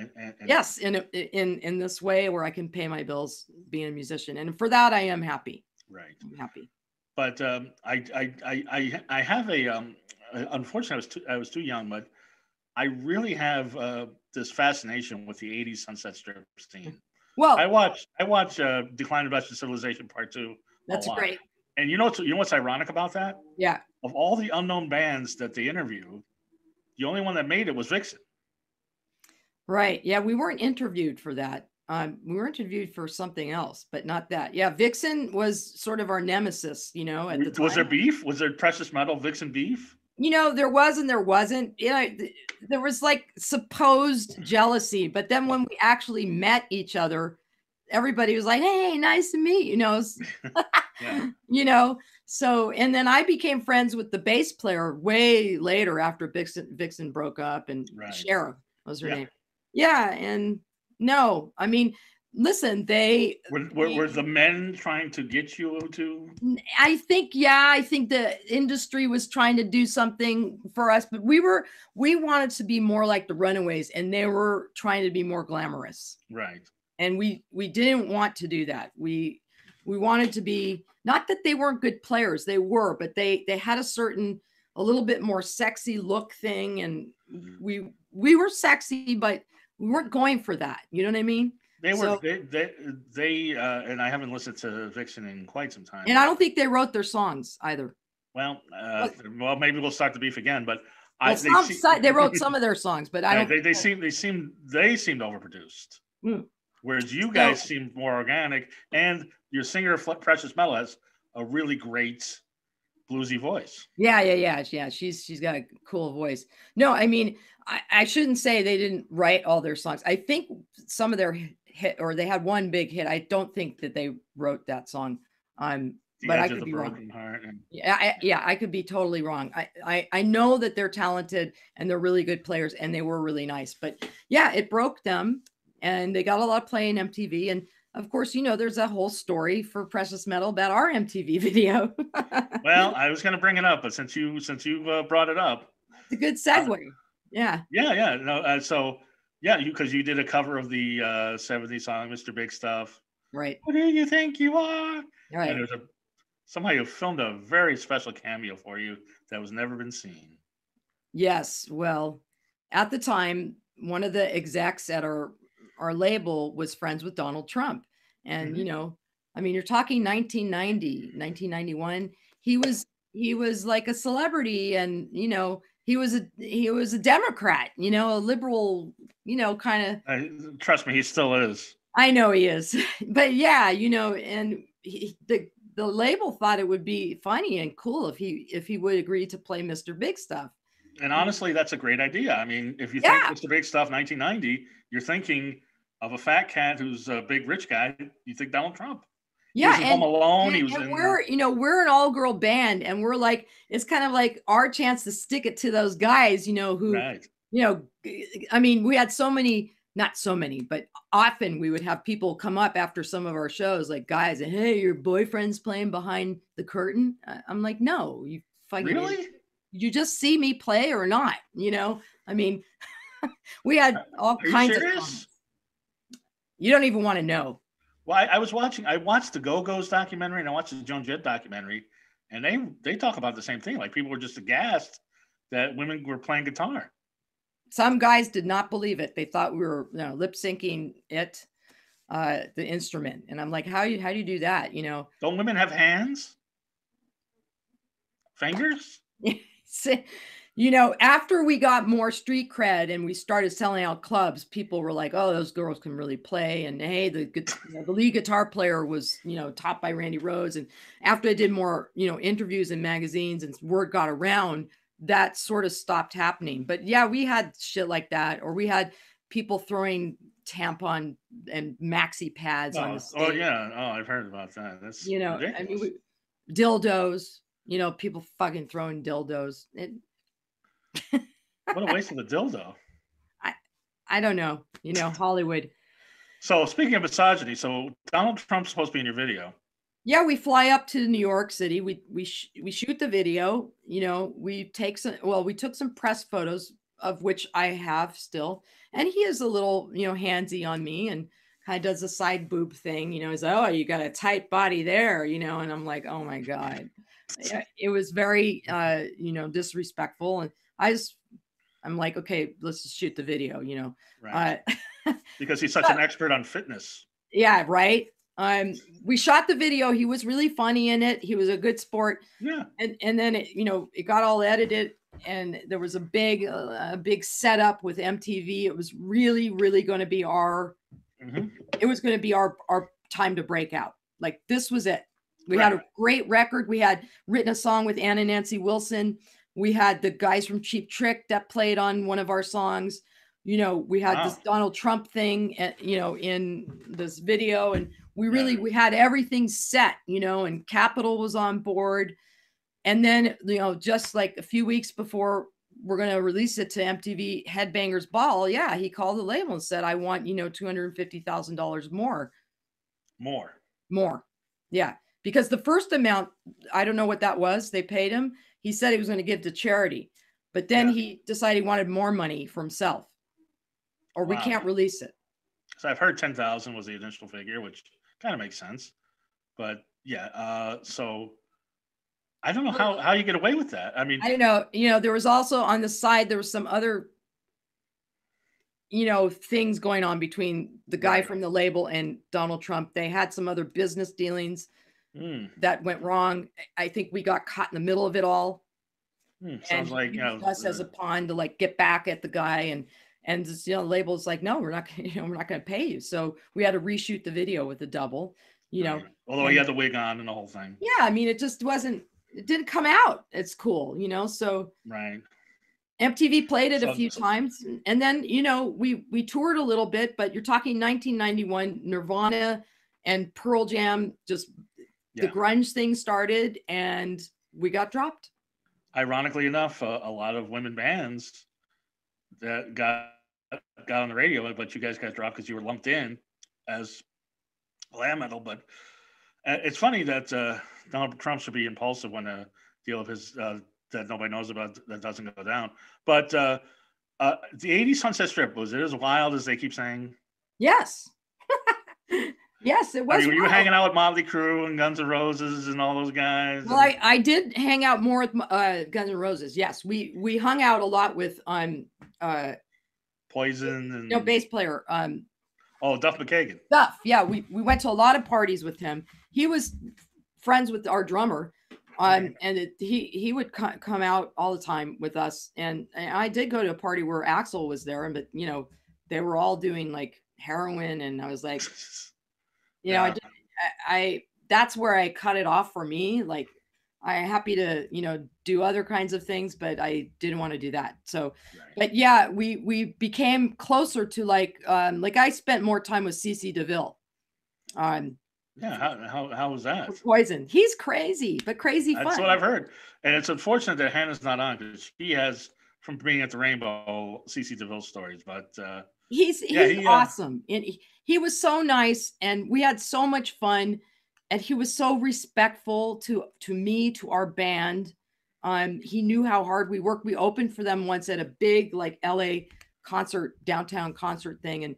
Yes. In this way where I can pay my bills being a musician. And for that, I am happy. Right. I'm happy. But I have unfortunately I was too young, but I really have this fascination with the 80s Sunset Strip scene. Well, I watch Decline of Western Civilization Part 2. That's great. And you know what's ironic about that? Yeah. Of all the unknown bands that they interviewed, the only one that made it was Vixen. Right. Yeah, we weren't interviewed for that. We were interviewed for something else, but not that. Yeah, Vixen was sort of our nemesis, you know, at the time. Was there beef? Was there Precious Metal Vixen beef? You know, there was and there wasn't. Yeah, there was like supposed jealousy, but then when we actually met each other, everybody was like, "Hey, nice to meet you." You know, Yeah. you know. So, and then I became friends with the bass player way later after Vixen broke up, and Shara was her name. Yeah, and no, I mean, listen, they were the men trying to get you to? I think the industry was trying to do something for us, but we wanted to be more like the Runaways, and they were trying to be more glamorous. Right. And we didn't want to do that. We wanted to be, not that they weren't good players, they were, but they had a little bit more sexy look thing, and we were sexy, but we weren't going for that. You know what I mean? They were, and I haven't listened to Vixen in quite some time. And I don't think they wrote their songs either. Well, maybe we'll start the beef again, but they wrote some of their songs, but I don't. They seemed overproduced. Whereas you guys seemed more organic, and your singer Precious Metal has a really great bluesy voice. Yeah. She's got a cool voice. No, I mean, I shouldn't say they didn't write all their songs. I think some of their hit, or they had one big hit. I don't think that they wrote that song. But I could be wrong. I could be totally wrong. I know that they're talented and they're really good players, and they were really nice. But yeah, it broke them, and they got a lot of play in MTV. And of course, you know, there's a whole story for Precious Metal about our MTV video. Well, I was going to bring it up, but since you brought it up, it's a good segue. Yeah. No, because you did a cover of the 70s song, Mr. Big Stuff. Right. What do you think you are? Right. And there's somebody who filmed a very special cameo for you that was never been seen. Yes. Well, at the time, one of the execs at our label was friends with Donald Trump. And, you know, I mean, you're talking 1990, 1991. He was like a celebrity, and, you know, he was a Democrat, you know, a liberal, you know, kind of. Trust me, he still is. I know he is. But yeah, you know, and the label thought it would be funny and cool if he would agree to play Mr. Big Stuff. And honestly, that's a great idea. I mean, if you think Mr. Big Stuff 1990, you're thinking of a fat cat who's a big rich guy. You think Donald Trump. Yeah, Home Alone. We're an all-girl band, and we're like, it's kind of like our chance to stick it to those guys, you know, who, you know, I mean, we had not so many, but often we would have people come up after some of our shows, like guys, and hey, your boyfriend's playing behind the curtain. I'm like, no, you fucking really? You just see me play or not, you know? I mean, we had all kinds of comments. You don't even want to know. Well, I watched the Go-Go's documentary, and I watched the Joan Jett documentary, and they talk about the same thing. Like, people were just aghast that women were playing guitar. Some guys did not believe it. They thought we were, you know, lip syncing the instrument. And I'm like, how do you do that? You know, don't women have hands? Fingers? You know, after we got more street cred and we started selling out clubs, people were like, oh, those girls can really play. And hey, the lead guitar player was, you know, taught by Randy Rhoads. And after I did more, you know, interviews in magazines and word got around, that sort of stopped happening. But yeah, we had shit like that, or we had people throwing tampon and maxi pads on the stage. Oh yeah. Oh, I've heard about that. That's, you know, ridiculous. I mean, dildos, you know, people fucking throwing dildos. What a waste of the dildo. I don't know, you know, Hollywood. So speaking of misogyny, so Donald Trump's supposed to be in your video. Yeah, we fly up to New York City. We shoot the video. You know, we took some press photos, of which I have still. And he is a little, you know, handsy on me and kind of does a side boob thing. You know, he's like, oh, you got a tight body there, you know. And I'm like, oh my God. It was very, you know, disrespectful. And I'm like, okay, let's just shoot the video, you know. Right. Because he's such an expert on fitness. Yeah, right. We shot the video. He was really funny in it. He was a good sport. Yeah. And then it, you know, it got all edited and there was a big setup with MTV. It was really, really going to be it was going to be our time to break out. Like, this was it. We had a great record. We had written a song with Anna Nancy Wilson. We had the guys from Cheap Trick that played on one of our songs. You know, we had this Donald Trump thing, you know, in this video, and we had everything set, you know, and Capitol was on board. And then, you know, just like a few weeks before we're going to release it to MTV Headbangers Ball, he called the label and said, I want, you know, $250,000 more. Yeah. Because the first amount, I don't know what that was, they paid him. He said he was going to give to charity, but then he decided he wanted more money for himself, or we can't release it. So I've heard 10,000 was the initial figure, which kind of makes sense. But so I don't know how you get away with that. I mean, I don't know. You know, there was also on the side, there was some other, you know, things going on between the guy from the label and Donald Trump. They had some other business dealings that went wrong. I think we got caught in the middle of it all. Sounds like, you know, us as a pawn to like get back at the guy, and this, you know, the label's like, no, we're not going to pay you. So we had to reshoot the video with the double, you know. Although he had the wig on and the whole thing. Yeah, I mean, it didn't come out. It's cool, you know. So MTV played it a few times, and then, you know, we toured a little bit, but you're talking 1991, Nirvana and Pearl Jam, just the grunge thing started, and we got dropped. Ironically enough, a lot of women bands that got on the radio, but you guys got dropped because you were lumped in as Glam Metal. But it's funny that Donald Trump should be impulsive when a deal of his that nobody knows about that doesn't go down. But the 80s Sunset Strip, was it as wild as they keep saying? Yes. Yes, it was. I mean, were you hanging out with Motley Crue and Guns N' Roses and all those guys? Well, I did hang out more with Guns N' Roses. Yes, we hung out a lot with Poison and bass player. Duff McKagan. Duff, yeah, we went to a lot of parties with him. He was friends with our drummer, and he would come out all the time with us. And I did go to a party where Axl was there, but you know, they were all doing like heroin, and I was like, you know, I that's where I cut it off for me. Like, I'm happy to, you know, do other kinds of things, but I didn't want to do that. So, but yeah, we became closer to like I spent more time with CC DeVille. How was that? Poison. He's crazy, but crazy fun. That's what I've heard. And it's unfortunate that Hannah's not on, because she has, from being at the Rainbow, CC DeVille stories, but he's awesome. And he was so nice, and we had so much fun, and he was so respectful to me, to our band. He knew how hard we worked. We opened for them once at a big like LA downtown concert thing, and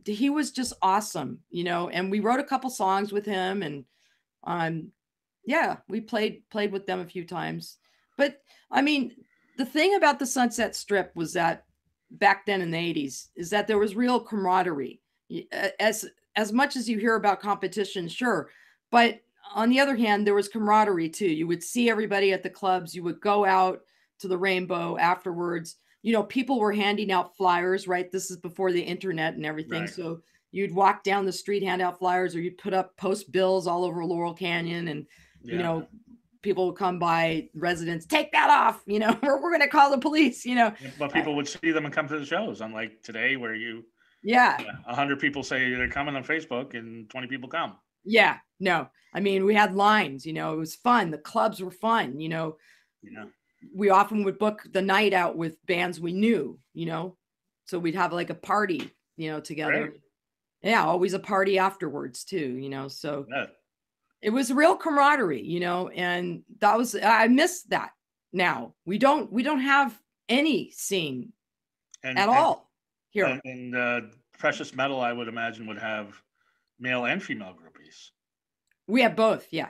he was just awesome, you know. And we wrote a couple songs with him, and we played with them a few times. But I mean, the thing about the Sunset Strip was that back then in the 80s is that there was real camaraderie. As much as you hear about competition, sure, but on the other hand, there was camaraderie too. You would see everybody at the clubs. You would go out to the Rainbow afterwards. You know, people were handing out flyers, right? This is before the internet and everything. Right. So you'd walk down the street, hand out flyers, or you'd put up post bills all over Laurel Canyon, and you know, people would come by, residents, take that off, you know, we're going to call the police, you know. But people would see them and come to the shows, unlike today where 100 people say they're coming on Facebook and 20 people come. Yeah, no, I mean, we had lines, you know, it was fun. The clubs were fun, you know. We often would book the night out with bands we knew, you know, so we'd have like a party, you know, together. Right. Yeah, always a party afterwards too, you know, so it was real camaraderie, you know, and I miss that now. We don't have any scene at all here. And Precious Metal, I would imagine, would have male and female groupies. We have both. Yeah,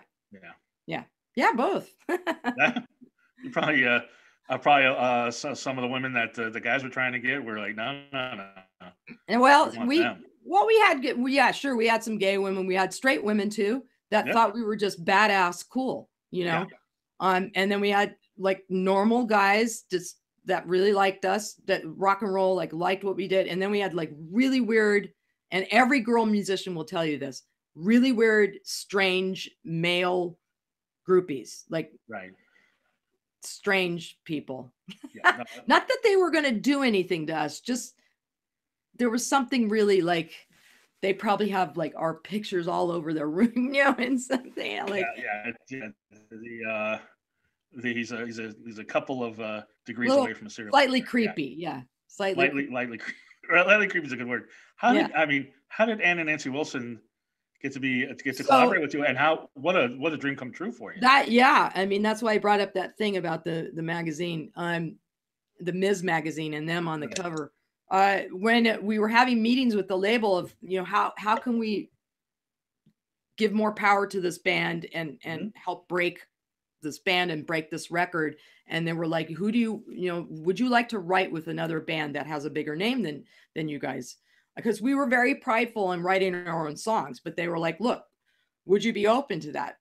both. You probably, some of the women that the guys were trying to get were like, no. And we had, we had some gay women. We had straight women too that thought we were just badass cool, you know. And then we had like normal guys just that really liked us, that rock and roll, like liked what we did. And then we had like really weird, and every girl musician will tell you this, really weird, strange male groupies, like right. strange people. Yeah, no, Not that they were going to do anything to us, just there was something really like they probably have like our pictures all over their room, you know, and something like he's a couple of degrees little, away from a serial slightly killer. creepy, yeah. Slightly creepy is a good word. How did Ann and Nancy Wilson get to collaborate with you, and what a dream come true for you? I mean, that's why I brought up that thing about the magazine, the Ms. magazine, and them on the cover. When we were having meetings with the label of, you know, how can we give more power to this band and help break this band and break this record. And they were like, who do you would you like to write with another band that has a bigger name than you guys? Because we were very prideful in writing our own songs, but they were like, look, would you be open to that?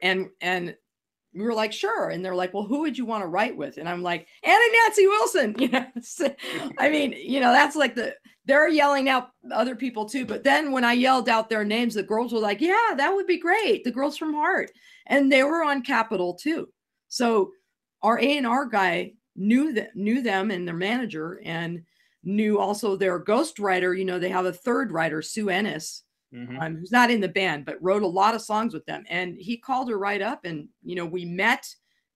And we were like, sure. And they're like, well, who would you want to write with? And I'm like, Anna Nancy Wilson. You know, I mean, you know, that's like they're yelling out other people too. But then when I yelled out their names, the girls were like, yeah, that would be great. The girls from Heart. And they were on Capitol too. So our A&R guy knew them and their manager, and knew also their ghostwriter. You know, they have a third writer, Sue Ennis, who's not in the band, but wrote a lot of songs with them. And he called her right up, and, you know, we met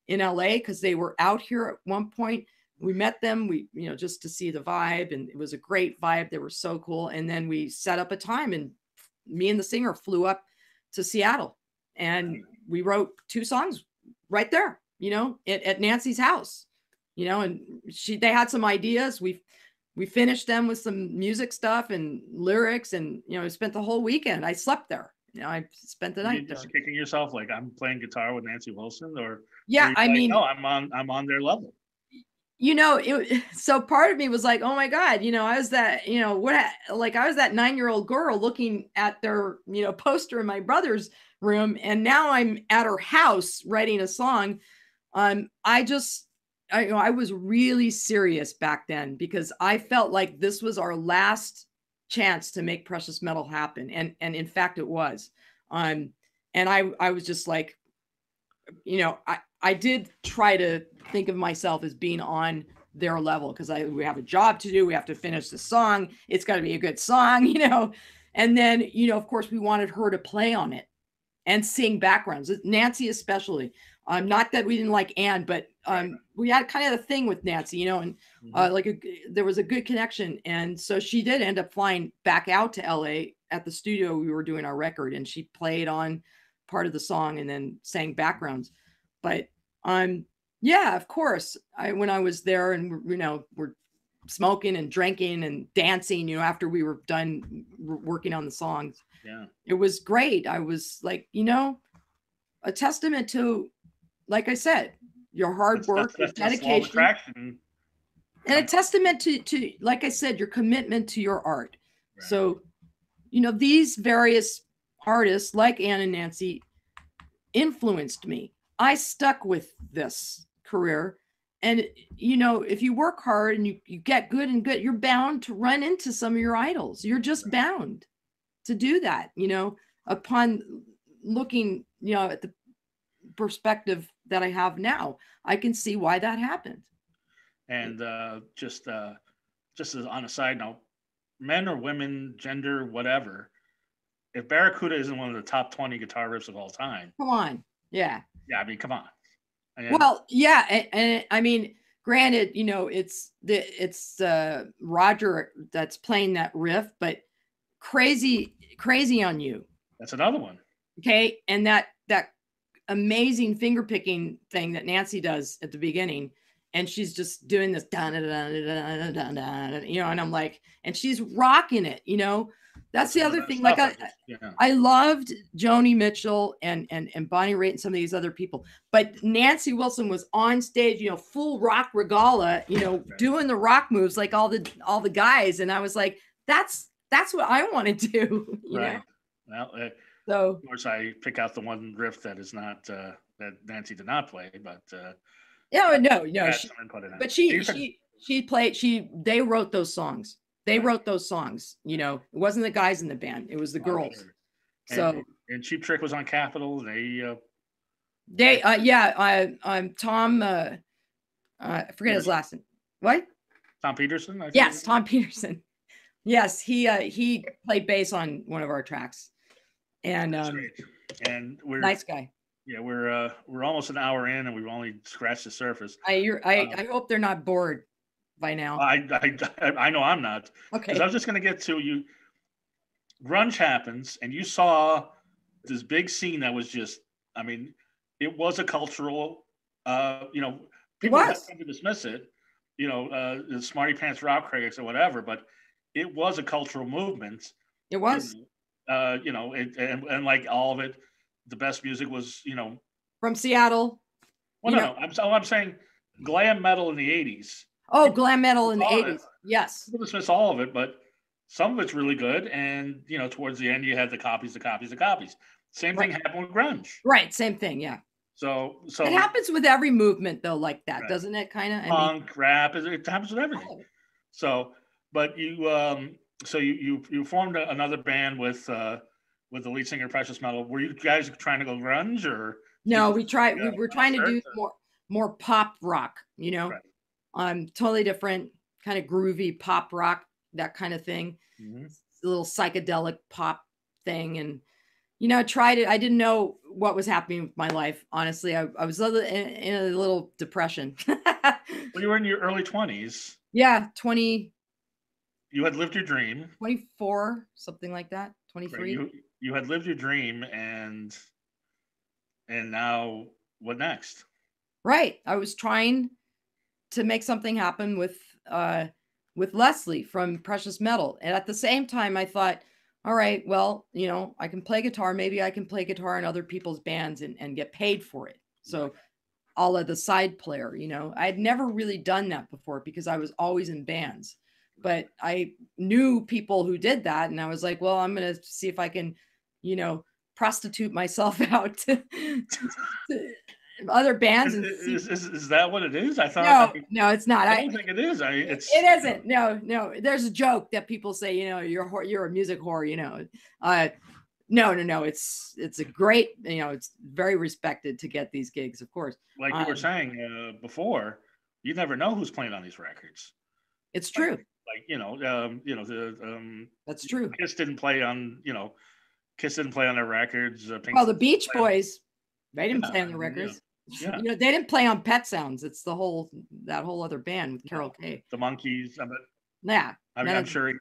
in LA because they were out here at one point. We met them, just to see the vibe, and it was a great vibe. They were so cool. And then we set up a time, and me and the singer flew up to Seattle, and we wrote 2 songs right there, you know, at Nancy's house, you know, and they had some ideas. We finished them with some music stuff and lyrics, and, you know, I spent the whole weekend. I slept there. You know, I spent the night there. Just kicking yourself like, I'm playing guitar with Nancy Wilson, or I mean, no, I'm on their level. You know, so part of me was like, oh my God, you know, I was that, you know, I was that 9-year-old girl looking at their, you know, poster in my brother's room, and now I'm at her house writing a song. I was really serious back then, because I felt like this was our last chance to make Precious Metal happen. And in fact, it was. And I was just like, you know, I did try to think of myself as being on their level, because we have a job to do. We have to finish the song. It's got to be a good song, you know. And then, you know, of course, we wanted her to play on it and sing backgrounds, Nancy especially. Not that we didn't like Ann, but we had kind of a thing with Nancy, you know, and there was a good connection. And so she did end up flying back out to LA at the studio. We were doing our record, and she played on part of the song and then sang backgrounds. But yeah, of course, when I was there, and, you know, we're smoking and drinking and dancing, you know, after we were done working on the songs. Yeah, it was great. I was like, you know, a testament to, like I said, your hard work, your dedication, and a testament to, like I said, your commitment to your art. Right. So, you know, these various artists like Ann and Nancy influenced me. I stuck with this career. And, you know, if you work hard and you get good, you're bound to run into some of your idols. You're just bound to do that, you know, upon looking, you know, at the perspective that I have now. I can see why that happened. And just as on a side note, men or women, gender, whatever, if Barracuda isn't one of the top 20 guitar riffs of all time, come on. Yeah, I mean, come on. Well, yeah, and I mean, granted, you know, it's Roger that's playing that riff, but crazy on You. That's another one. Okay, and that amazing finger picking thing that Nancy does at the beginning, and she's just doing this, you know, and I'm like, and she's rocking it, you know. That's the other thing. Like I loved Joni Mitchell and Bonnie Raitt and some of these other people, but Nancy Wilson was on stage, you know, full rock regala, you know, doing the rock moves like all the guys, and I was like, that's what I want to do. You know? Well, so of course I pick out the one riff that is not that Nancy did not play, but No. Had some input in it. But she played. They wrote those songs. They wrote those songs. You know, it wasn't the guys in the band; it was the girls. Sure. So and Cheap Trick was on Capitol. Tom. I forget his last name. What? Tom Peterson. I think. Yes, Tom Peterson. Yes, he played bass on one of our tracks, and we're nice guy. Yeah, we're almost an hour in, and we've only scratched the surface. I hope they're not bored by now. I know I'm not. Okay. Because I was just going to get to you. Grunge happens, and you saw this big scene that was just. I mean, it was a cultural. People have to dismiss it. The smarty pants rock critics or whatever, but it was a cultural movement. It was. And like all of it, the best music was, from Seattle. Well, no. I'm saying glam metal in the 80s. Oh, glam metal in the 80s. Yes. People dismiss all of it, but some of it's really good. And, towards the end, you had the copies. Same thing happened with grunge. Right. Same thing. Yeah. So it happens with every movement, though, like that, doesn't it? Kind of punk, rap. It happens with everything. So, but you formed another band with the lead singer of Precious Metal. Were you guys trying to go grunge or? No, we tried. We were trying to do more pop rock. Totally different, kind of groovy pop rock, that kind of thing. Mm-hmm. A little psychedelic pop thing, and I tried it. I didn't know what was happening with my life. Honestly, I was in a little depression. Well, you were in your early 20s. Yeah, 20. You had lived your dream. 24, something like that. 23. Right. You had lived your dream, and now what next? Right. I was trying to make something happen with Leslie from Precious Metal, and at the same time, I thought, all right, well, I can play guitar. Maybe I can play guitar in other people's bands and get paid for it. So, all of the side player. I had never really done that before because I was always in bands. But I knew people who did that, and I was like, well, I'm going to see if I can, prostitute myself out to other bands. And is that what it is? I thought. No, it's not. I don't think it is. It isn't. No. There's a joke that people say, you're a music whore. No. It's a great. It's very respected to get these gigs, of course. Like you were saying before, you never know who's playing on these records. It's true. That's true. Kiss didn't play on their records. The Beach Boys, they didn't play on the records. Yeah. They didn't play on Pet Sounds. It's that whole other band with Carol Kay. The Monkees. Yeah. I'm sure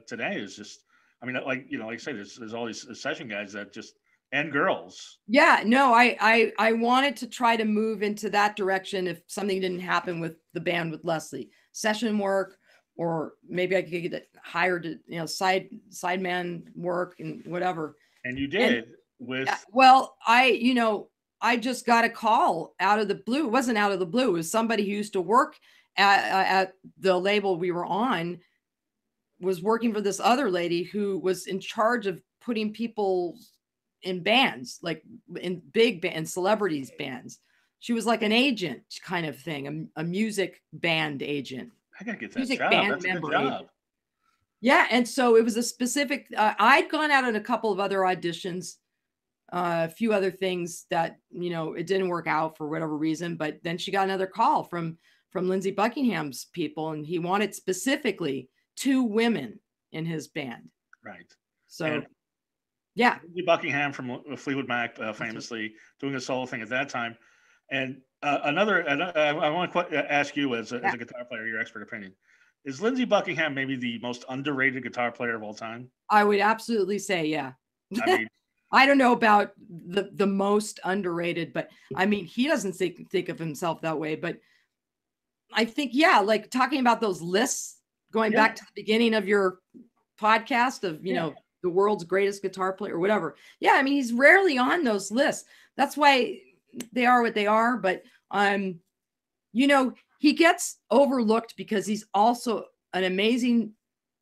today is just. Like I said, there's all these session guys that just and girls. Yeah. No, I wanted to try to move into that direction if something didn't happen with the band with Leslie. Session work, or maybe I could get hired to sideman work and whatever. And you did with. Well, I just got a call out of the blue. It wasn't out of the blue. It was somebody who used to work at the label we were on, was working for this other lady who was in charge of putting people in bands, like in big bands, celebrities bands. She was like an agent kind of thing, a music band agent. I gotta get that job. That's a good job. Agent. Yeah, and so it was a specific. I'd gone out on a couple of other auditions, a few other things that it didn't work out for whatever reason. But then she got another call from Lindsey Buckingham's people, and he wanted specifically 2 women in his band. Right. So. Yeah, Lindsey Buckingham from Fleetwood Mac, famously doing a solo thing at that time. And I want to ask you as a guitar player, your expert opinion. Is Lindsey Buckingham maybe the most underrated guitar player of all time? I would absolutely say, yeah. I don't know about the most underrated, but he doesn't think of himself that way. But I think, like talking about those lists, going back to the beginning of your podcast of, the world's greatest guitar player or whatever. Yeah, he's rarely on those lists. That's why they are what they are. But, he gets overlooked because he's also an amazing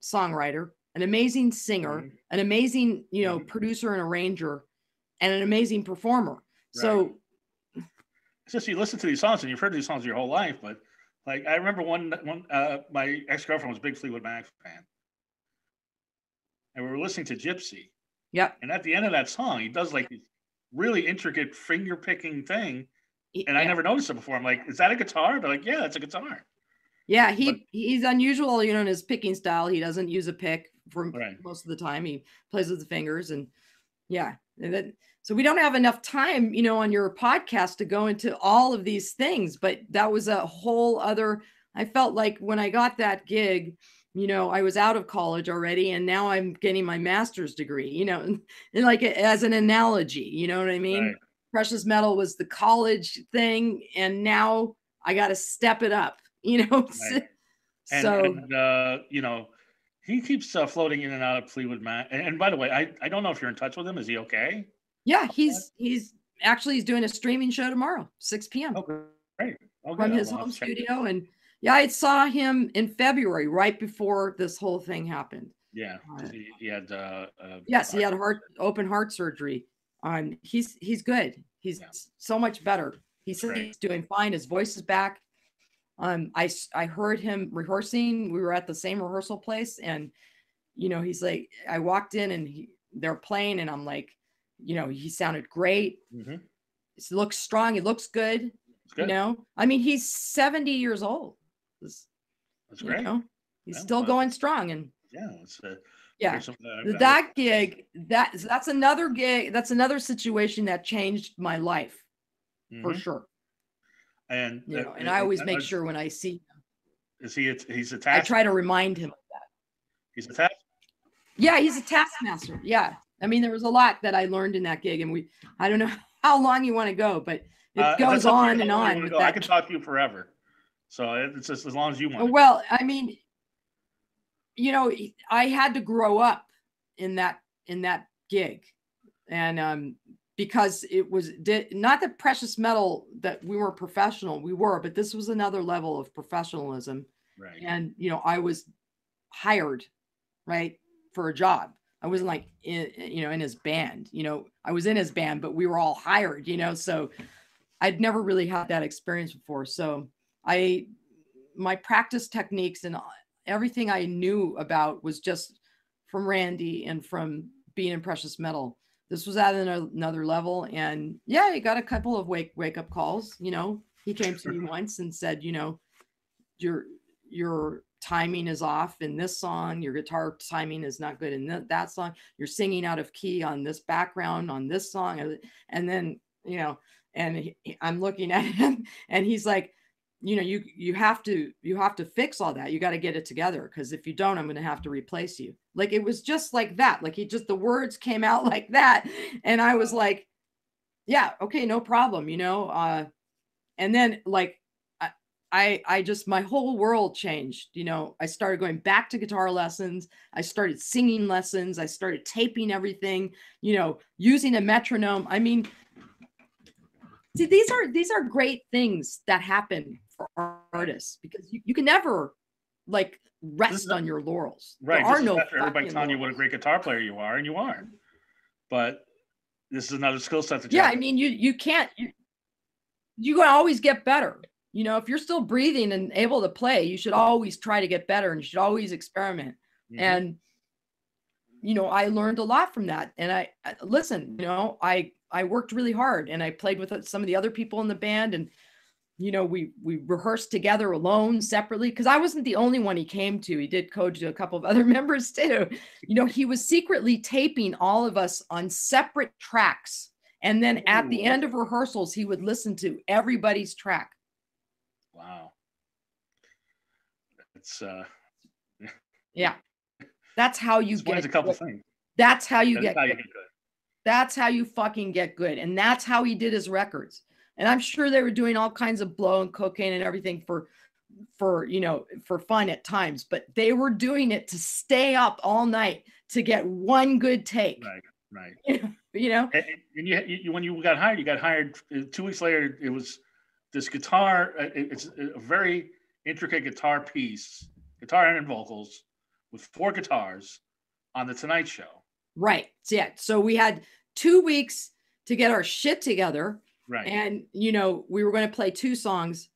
songwriter, an amazing singer, an amazing, producer and arranger, and an amazing performer. Right. So it's just you listen to these songs and you've heard these songs your whole life, but like I remember one my ex-girlfriend was a big Fleetwood Mac fan, and we were listening to Gypsy. Yep. And at the end of that song, he does like this really intricate finger picking thing, and I never noticed it before. I'm like, is that a guitar? They're like, yeah, that's a guitar. Yeah, he's unusual, you know, in his picking style. He doesn't use a pick for most of the time. He plays with the fingers, and so we don't have enough time, you know, on your podcast to go into all of these things, but that was a whole other, I felt like when I got that gig, you know, I was out of college already, and now I'm getting my master's degree, you know, and like as an analogy, you know what I mean? Right. Precious Metal was the college thing, and now I got to step it up, you know? Right. And you know, he keeps floating in and out of Fleetwood Mac. And by the way, I don't know if you're in touch with him. Is he okay? Yeah, he's doing a streaming show tomorrow, 6 p.m. Oh, great. From his home studio. And yeah, I saw him in February, right before this whole thing happened. Yeah, he had he had open heart surgery. He's good. He's so much better. He's doing fine. His voice is back. I heard him rehearsing. We were at the same rehearsal place, and you know, he's like, I walked in and they're playing, and I'm like, you know, he sounded great. Mm-hmm. He looks strong. He looks good. You know, I mean, he's 70 years old. That's great. You know? He's still going strong, and that gig, that's another gig. That's another situation that changed my life for sure. And you know, and I always make sure when I see him, he's attached. I try to remind him of that. He's attached. Yeah, he's a taskmaster. Yeah, I mean, there was a lot that I learned in that gig, and I don't know how long you want to go, but it goes on and on. I can talk to you forever, so it's just as long as you want. Well, I mean, you know, I had to grow up in that gig, and because it was not the Precious Metal that we were professional, we were, but this was another level of professionalism. Right. And you know, I was hired, right, for a job. I wasn't like in his band, you know, I was in his band, but we were all hired, you know, so I'd never really had that experience before. So my practice techniques and everything I knew about was just from Randy and from being in Precious Metal. This was at another level. And yeah, I got a couple of wake up calls. You know, he came to me once and said, you know, your timing is off in this song. Your guitar timing is not good in that song. You're singing out of key on this background on this song. And then, you know, and I'm looking at him and he's like, you know, you have to fix all that. You got to get it together, because if you don't, I'm going to have to replace you. Like, it was just like that. Like, the words came out like that. And I was like, yeah, okay, no problem, you know? And then like, I just, my whole world changed. You know, I started going back to guitar lessons. I started singing lessons. I started taping everything, you know, using a metronome. I mean, see, these are great things that happen for artists, because you can never like rest on your laurels. Right. There are no after everybody telling you what a great guitar player you are, and you are. But this is another skill set that I mean, you can't, you can always get better. You know, if you're still breathing and able to play, you should always try to get better, and you should always experiment. Mm-hmm. And you know, I learned a lot from that. And I listen, you know, I worked really hard, and I played with some of the other people in the band, and you know, we rehearsed together, alone, separately, because I wasn't the only one he came to. He did code to a couple of other members too. You know, he was secretly taping all of us on separate tracks, and then at the end of rehearsals, he would listen to everybody's track. Wow. It's yeah. That's how you get a couple things. That's how you get good. That's how you fucking get good. And that's how he did his records. And I'm sure they were doing all kinds of blow and cocaine and everything for you know, for fun at times, but they were doing it to stay up all night to get one good take. Right. You know, and you when you got hired 2 weeks later, it was this guitar. It's a very intricate guitar piece, guitar and vocals, with 4 guitars on the Tonight Show. Right. So we had 2 weeks to get our shit together. Right. And, you know, we were going to play 2 songs.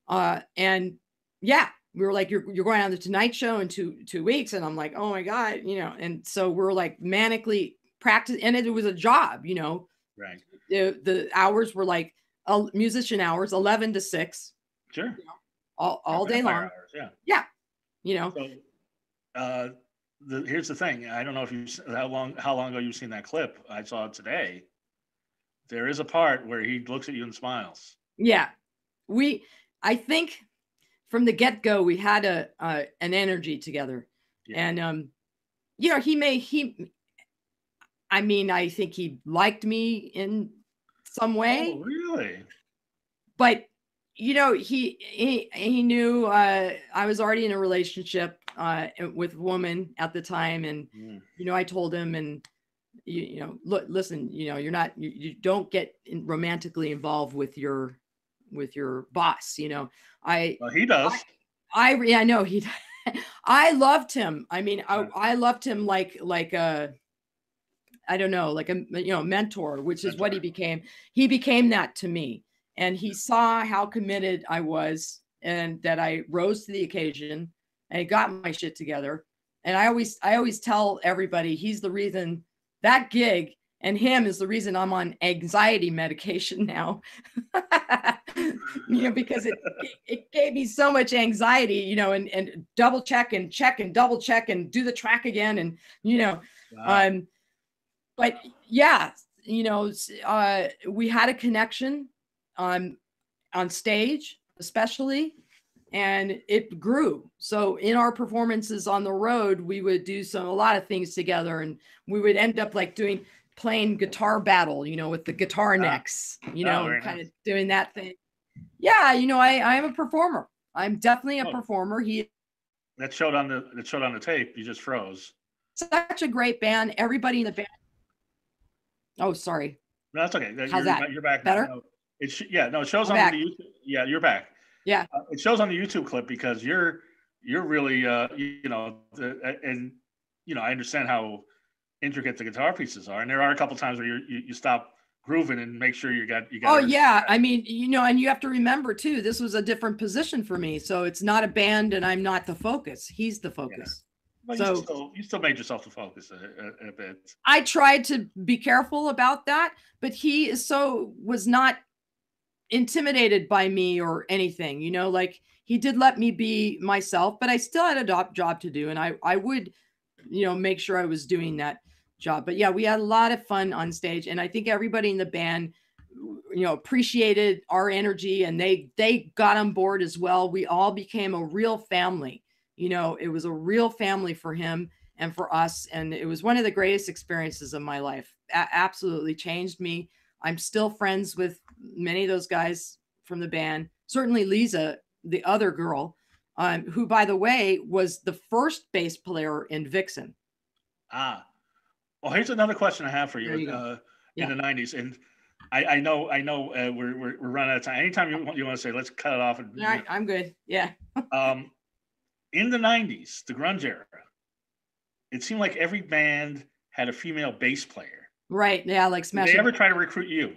And yeah, we were like, you're going on the Tonight Show in 2 weeks. And I'm like, oh my God, you know, and so we're like manically practice. And it was a job, you know, Right. The hours were like musician hours, 11 to 6. Sure. You know, all day long. Hours, yeah. Yeah. You know, so, here's the thing. I don't know if how long ago you've seen that clip. I saw it today. There is a part where he looks at you and smiles. Yeah. I think from the get-go, we had an energy together. Yeah. And, you know, I think he liked me in some way. Oh, really? But, you know, he knew I was already in a relationship with a woman at the time. And, you know, I told him, and, you know, look, listen, you know, you don't get romantically involved with your boss, you know. Well, he does. I know he I loved him. I mean, I loved him like a, I don't know, like a, you know, mentor, which is what he became. He became that to me. And he saw how committed I was and that I rose to the occasion and I got my shit together. And I always tell everybody he's the reason that gig and him is the reason I'm on anxiety medication now. You know, because it gave me so much anxiety, you know, and double check and double check and do the track again. And, you know, wow. But yeah, you know, we had a connection on stage, especially, and it grew. So in our performances on the road, we would do a lot of things together, and we would end up like playing guitar battle, you know, with the guitar necks, you know, kind of doing that thing. Yeah, you know, I am a performer. I'm definitely a performer. That showed on the tape. You just froze. Such a great band. Everybody in the band. Oh, sorry. No, that's okay. How's that? You're back. Better? No, it shows on the YouTube. Yeah, you're back. Yeah. It shows on the YouTube clip because you're really you know, and you know, I understand how intricate the guitar pieces are, and there are a couple times where you stop grooving and make sure you got. Oh yeah, I mean, you know, and you have to remember too, this was a different position for me, so it's not a band, and I'm not the focus. He's the focus. Yeah. But so you still made yourself the focus a bit. I tried to be careful about that, but he was not intimidated by me or anything, you know, like he did let me be myself, but I still had a job to do, and I would, you know, make sure I was doing that job. But yeah, we had a lot of fun on stage, and I think everybody in the band, you know, appreciated our energy, and they got on board as well. We all became a real family. You know, it was a real family for him and for us, and it was one of the greatest experiences of my life. Absolutely changed me. I'm still friends with many of those guys from the band. Certainly Lisa, the other girl, who, by the way, was the first bass player in Vixen. Well, here's another question I have for you. In the 90s, and I know we're running out of time. Anytime you want to say, let's cut it off. And, all right, I'm good. Yeah. In the 90s, the grunge era, it seemed like every band had a female bass player. Right. Yeah. Like Smash. Did they ever try to recruit you?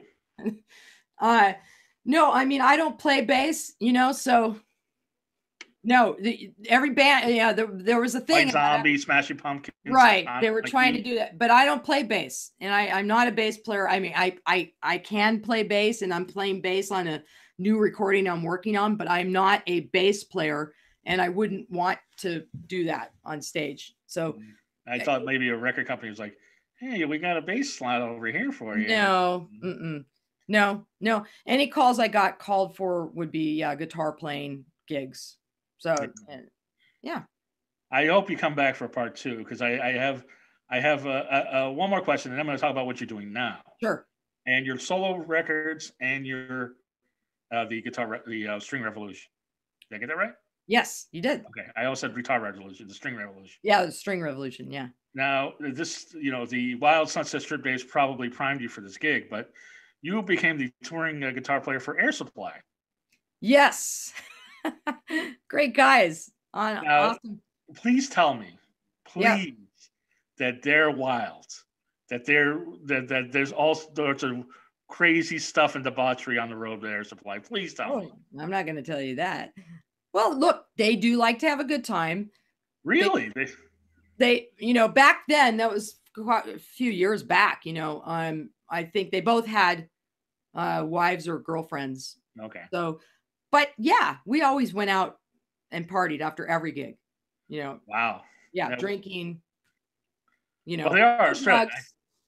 No, I mean, I don't play bass, you know, so no, every band, yeah, there was a thing. Like Zombie, Smashing Pumpkins. Right. They were trying to do that, but I don't play bass, and I'm not a bass player. I mean, I can play bass, and I'm playing bass on a new recording I'm working on, but I'm not a bass player, and I wouldn't want to do that on stage. So I thought maybe a record company was like, hey, we got a bass slot over here for you. No. No. Any calls I got called for would be guitar playing gigs. So yeah. I hope you come back for part 2, because I have one more question, and I'm going to talk about what you're doing now. Sure. And your solo records and your the String Revolution. Did I get that right? Yes, you did. Okay. I also said Guitar Revolution, the String Revolution. Yeah, the String Revolution. Yeah. Now this, you know, the Wild Sunset Strip days probably primed you for this gig, but you became the touring guitar player for Air Supply. Yes. Great guys. Now, awesome. Please tell me, that they're wild, that there's all sorts of crazy stuff and debauchery on the road with Air Supply? Please tell me. I'm not going to tell you that. Well, look, they do like to have a good time. Really? They back then, that was quite a few years back, I think they both had wives or girlfriends. Okay. So, but yeah, we always went out and partied after every gig, Wow. Yeah. Drinking, well, they are drugs.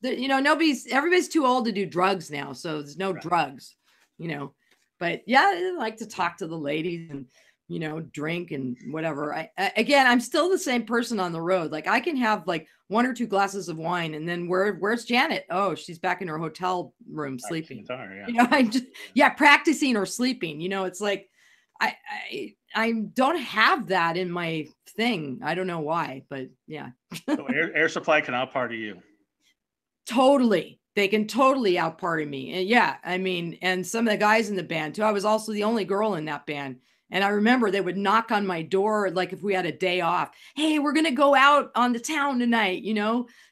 Everybody's too old to do drugs now. So there's no drugs, but yeah, I like to talk to the ladies and, drink and whatever. I'm still the same person on the road. Like I can have like 1 or 2 glasses of wine and then where's Janet? Oh, she's back in her hotel room sleeping. Guitar, I'm just, practicing or sleeping. It's like, I don't have that in my thing. I don't know why, but yeah. So Air Supply can out-party you. Totally. They can totally out-party me. And yeah, I mean, and some of the guys in the band too. I was also the only girl in that band. And I remember they would knock on my door, like if we had a day off, hey, we're going to go out on the town tonight,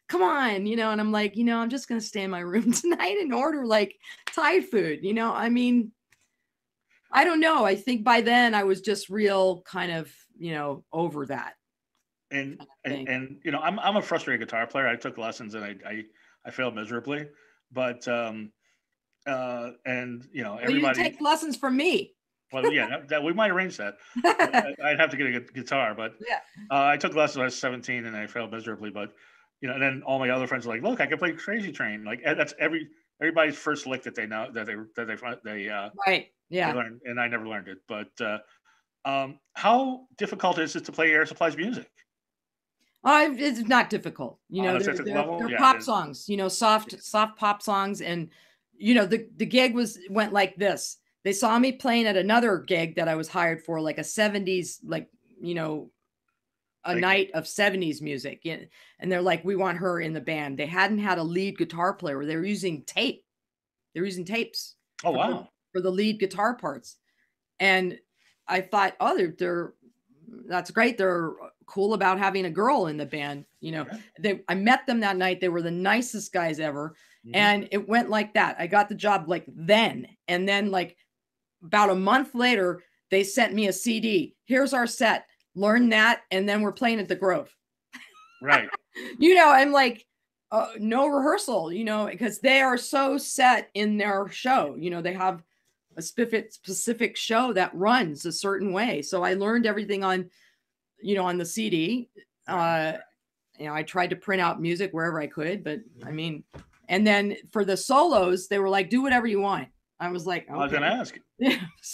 come on, and I'm like, I'm just going to stay in my room tonight and order like Thai food, I mean, I don't know. I think by then I was just real kind of, over that. And I'm a frustrated guitar player. I took lessons and I failed miserably, but, everybody. Well, you take lessons from me. Well, yeah, that we might arrange that. I'd have to get a guitar, but yeah, I took lessons when I was 17 and I failed miserably. But and then all my other friends were like, "Look, I can play Crazy Train." Like that's everybody's first lick that they know that they right, yeah, they learned, and I never learned it. But how difficult is it to play Air Supply's music? It's not difficult. They're pop songs. Soft pop songs, and the gig went like this. They saw me playing at another gig that I was hired for, like a 70s, night of 70s music. And they're like, we want her in the band. They hadn't had a lead guitar player. They were using tape. They were using tapes. Oh, wow. For the lead guitar parts. And I thought, that's great. They're cool about having a girl in the band. I met them that night. They were the nicest guys ever. Mm-hmm. And it went like that. I got the job like then. And then like about a month later, they sent me a CD. Here's our set. Learn that. And then we're playing at the Grove. Right. I'm like, no rehearsal, because they are so set in their show. They have a specific show that runs a certain way. So I learned everything on the CD. I tried to print out music wherever I could, but I mean, and then for the solos, they were like, do whatever you want. I was like, okay. I was going to ask.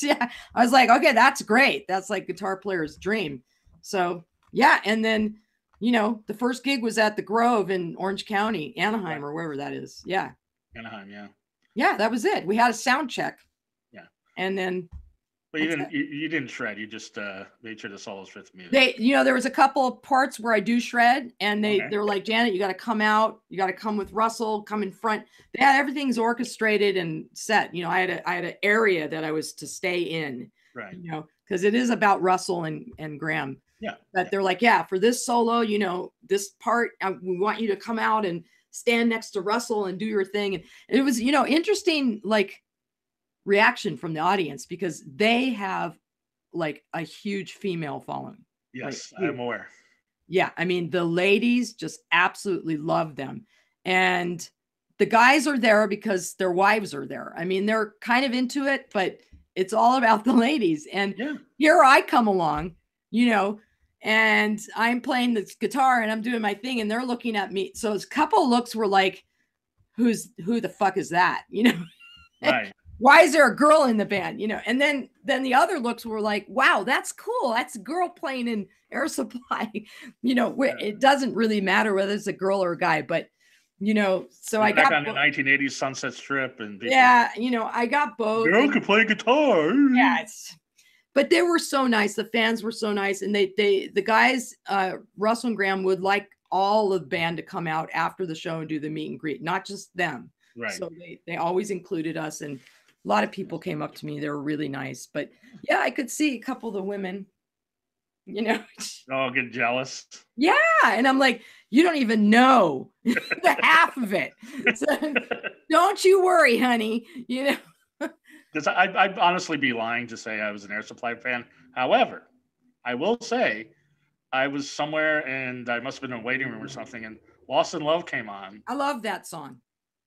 Yeah. I was like, okay, that's great. That's like guitar player's dream. So yeah. And then, the first gig was at the Grove in Orange County, Anaheim, or wherever that is. Yeah. Anaheim. Yeah. Yeah. That was it. We had a sound check. Yeah. And then. But you didn't shred. You just made sure the solos fit the music. There was a couple of parts where I do shred, and they were like, Janet, you got to come out. You got to come with Russell, come in front. Everything's orchestrated and set. I had an area that I was to stay in. Right. Because it is about Russell and Graham. Yeah. But they're like, yeah, for this solo, this part, we want you to come out and stand next to Russell and do your thing. And it was, interesting, like, reaction from the audience, because they have like a huge female following. Yes, like, I'm aware. Yeah, I mean, the ladies just absolutely love them, and the guys are there because their wives are there. I mean, they're kind of into it, but it's all about the ladies. And here I come along, and I'm playing this guitar and I'm doing my thing, and they're looking at me. So a couple looks were like, who the fuck is that? Right. Why is there a girl in the band? And then the other looks were like, wow, that's cool. That's a girl playing in Air Supply. It doesn't really matter whether it's a girl or a guy, but so I got on the 1980s Sunset Strip and I got both. Girl can play guitar. Yeah, but they were so nice. The fans were so nice, and the guys, Russell and Graham, would like all of the band to come out after the show and do the meet and greet, not just them. Right. So they always included us, and a lot of people came up to me. They were really nice. But yeah, I could see a couple of the women you know. Oh, get jealous. Yeah. And I'm like, you don't even know the half of it. So, don't you worry, honey. You know, Because I'd honestly be lying to say I was an Air Supply fan. However, I will say I was somewhere and I must have been in a waiting room or something, and Lost in Love came on. I love that song.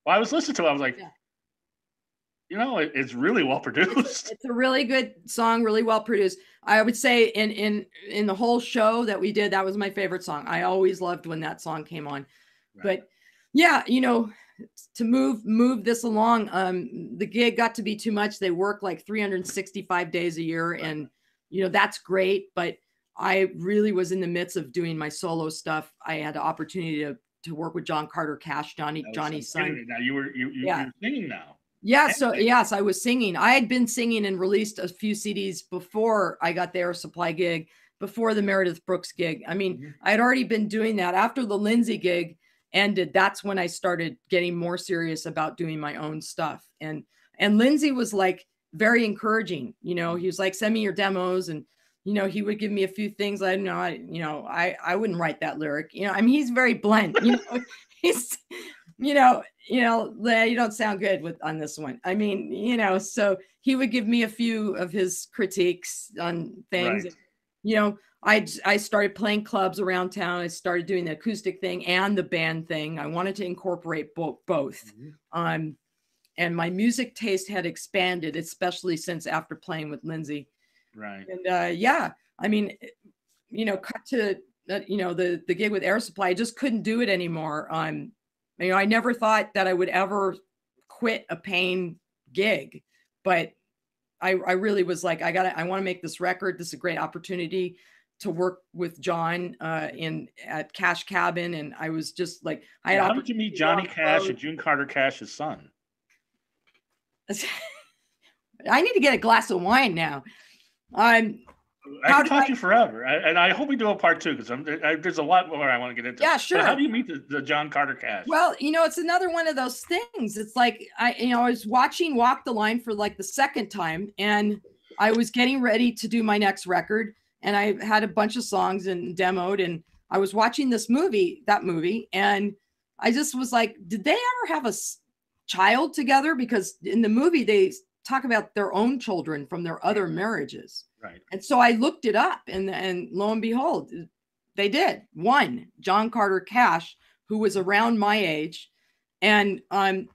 Well, I was listening to it. I was like, you know, it's really well produced. It's a really good song, really well produced. I would say in the whole show that we did, that was my favorite song. I always loved when that song came on. Right. But yeah, you know, to move this along, the gig got to be too much. They work like 365 days a year, right. And you know, that's great. But I really was in the midst of doing my solo stuff. I had the opportunity to work with John Carter Cash, Johnny's son. Now you're singing now. Yeah. So yes, I was singing. I had been singing and released a few CDs before I got the Air Supply gig, before the Meredith Brooks gig. I mean, I had already been doing that. After the Lindsey gig ended, that's when I started getting more serious about doing my own stuff. And Lindsey was like very encouraging. You know, he was like, send me your demos, and you know, he would give me a few things. I know, I wouldn't write that lyric. You know, I mean, he's very blunt. You know, he's, you don't sound good on this one. I mean, you know, so he would give me a few of his critiques on things. Right. You know, I started playing clubs around town. I started doing the acoustic thing and the band thing. I wanted to incorporate both. Mm-hmm. And my music taste had expanded, especially since after playing with Lindsey. Right. And yeah, I mean, you know, cut to you know, the gig with Air Supply, I just couldn't do it anymore. You know, I never thought that I would ever quit a paying gig, but I really was like, I want to make this record. This is a great opportunity to work with John at Cash Cabin. And I was just like, how did you meet Johnny Cash and June Carter Cash's son? I need to get a glass of wine now. I can talk to you forever, and I hope we do a part two, because there's a lot more I want to get into. Yeah, sure. But how do you meet the John Carter Cash? Well, you know, it's another one of those things. It's like I was watching Walk the Line for like the second time, and I was getting ready to do my next record, and I had a bunch of songs and demoed, and I was watching that movie, and I just was like, did they ever have a child together? Because in the movie they talk about their own children from their other marriages. Right. And so I looked it up, and lo and behold, they did. One, John Carter Cash, who was around my age, and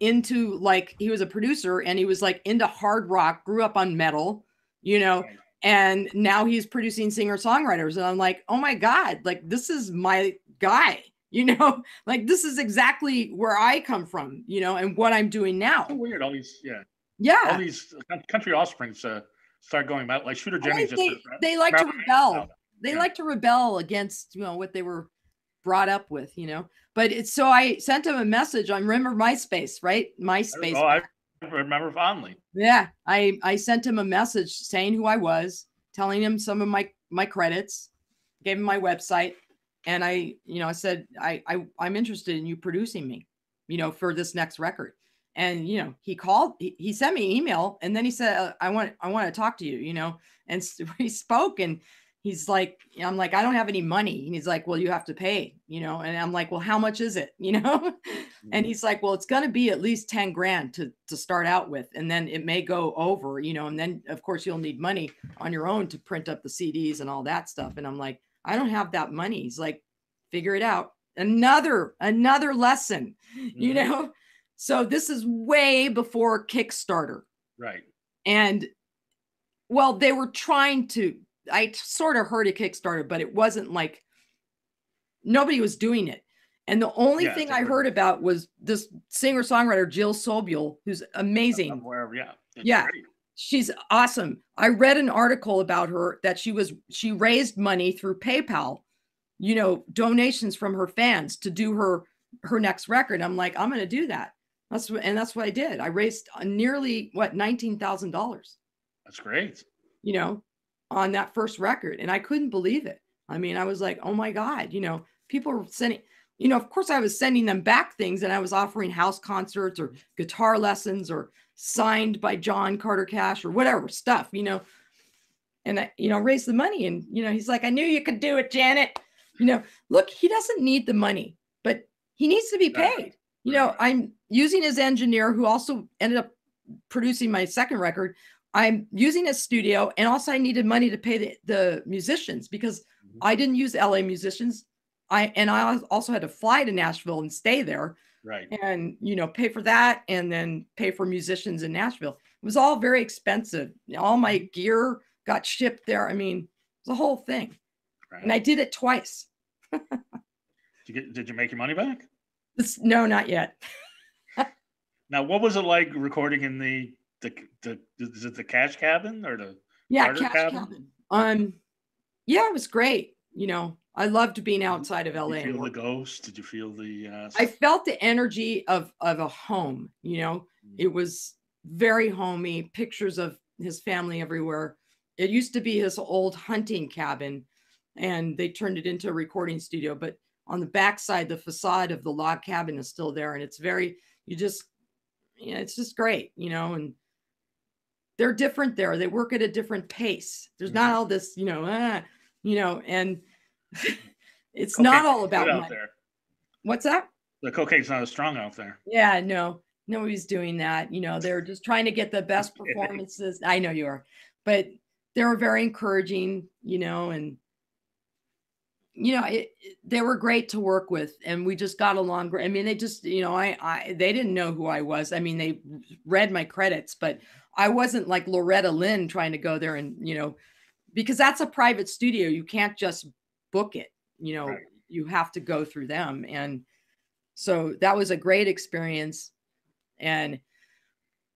into, like, he was a producer, and he was like into hard rock, grew up on metal, you know, right. And now he's producing singer-songwriters. And I'm like, oh my God, like, this is my guy, you know, like, this is exactly where I come from, you know, and what I'm doing now. So weird, all these, yeah. All these country offsprings start going about, like Shooter Jimmy. They like to rebel. They like to rebel against, you know, what they were brought up with, you know. But so I sent him a message. I remember MySpace, right? MySpace. Oh, I remember fondly. Yeah, I sent him a message saying who I was, telling him some of my credits, gave him my website, and I said I'm interested in you producing me, you know, for this next record. And, you know, he called, he sent me an email, and then he said, I want to talk to you, you know, and we spoke, and he's like, I'm like, I don't have any money. And he's like, well, you have to pay, you know? And I'm like, well, how much is it? You know? And he's like, well, it's going to be at least 10 grand to start out with. And then it may go over, you know, and then of course you'll need money on your own to print up the CDs and all that stuff. And I'm like, I don't have that money. He's like, figure it out. Another lesson, you know? So this is way before Kickstarter. Right. And well, they were trying to, I sort of heard of Kickstarter, but it wasn't like, nobody was doing it. And the only thing I heard about was this singer-songwriter, Jill Sobule, who's amazing. Yeah. Great. She's awesome. I read an article about her that she raised money through PayPal, you know, donations from her fans to do her next record. I'm like, I'm going to do that. That's what I did. I raised nearly $19,000. That's great. You know, on that first record. And I couldn't believe it. I mean, I was like, oh my God, you know, people were sending, you know, of course I was sending them back things, and I was offering house concerts or guitar lessons or signed by John Carter Cash or whatever stuff, you know. and I, raised the money. And, he's like, I knew you could do it, Janet. Look, he doesn't need the money, but he needs to be paid. I'm using his engineer, who also ended up producing my second record. I'm using his studio, and also I needed money to pay the musicians, because I didn't use LA musicians. I also had to fly to Nashville and stay there. Right. And, pay for that, and then pay for musicians in Nashville. It was all very expensive. All my gear got shipped there. I mean, it was a whole thing. Right. And I did it twice. Did you make your money back? No, not yet. Now, what was it like recording in is it the Cash Cabin or the Cash Cabin? Yeah, it was great. I loved being outside of LA. Did you feel the ghost? Did you feel the? I felt the energy of a home. It was very homey. Pictures of his family everywhere. It used to be his old hunting cabin, and they turned it into a recording studio. But on the backside, the facade of the log cabin is still there, and it's very. It's just great, and they're different there. They work at a different pace. There's not all this, and it's not all about money. There. What's that? The cocaine's not as strong out there. Yeah, no, nobody's doing that. They're just trying to get the best performances. I know you are, but they were very encouraging, and they were great to work with, and we just got along great. I mean, they just, they didn't know who I was. I mean, they read my credits, but I wasn't like Loretta Lynn trying to go there and, because that's a private studio. You can't just book it, right. You have to go through them. And so that was a great experience. And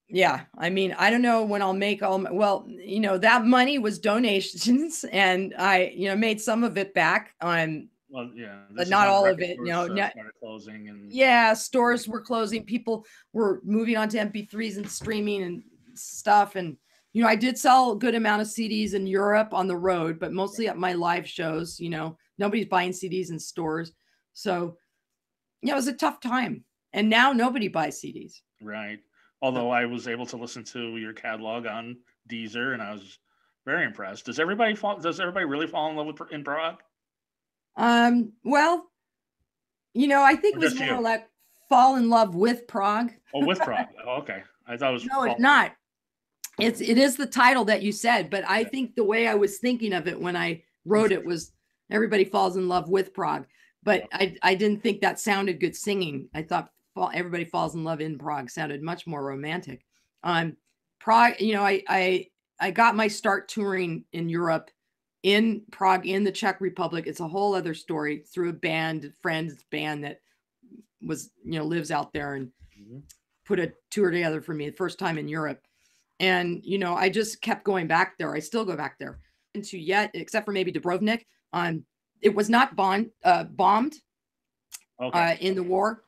yeah, I mean, I don't know when I'll make that money was donations, and I, made some of it back on, well, yeah, but not all of it, started closing, and stores were closing. People were moving on to MP3s and streaming and stuff. And, I did sell a good amount of CDs in Europe on the road, but mostly at my live shows. Nobody's buying CDs in stores. So, it was a tough time. And now nobody buys CDs. Right. Although I was able to listen to your catalog on Deezer, and I was very impressed. Does everybody really fall in love in Prague? Well, I think it was more like fall in love with Prague. Oh, with Prague. Oh, okay. I thought it was. No, it's not. It is the title that you said, but I think the way I was thinking of it when I wrote it was everybody falls in love with Prague. But I didn't think that sounded good singing. I thought everybody falls in love in Prague sounded much more romantic. Prague, I got my start touring in Europe, in Prague, in the Czech Republic. It's a whole other story, through a friend's band that was, lives out there, and put a tour together for me the first time in Europe. And, I just kept going back there. I still go back there except for maybe Dubrovnik. It was not bombed in the war.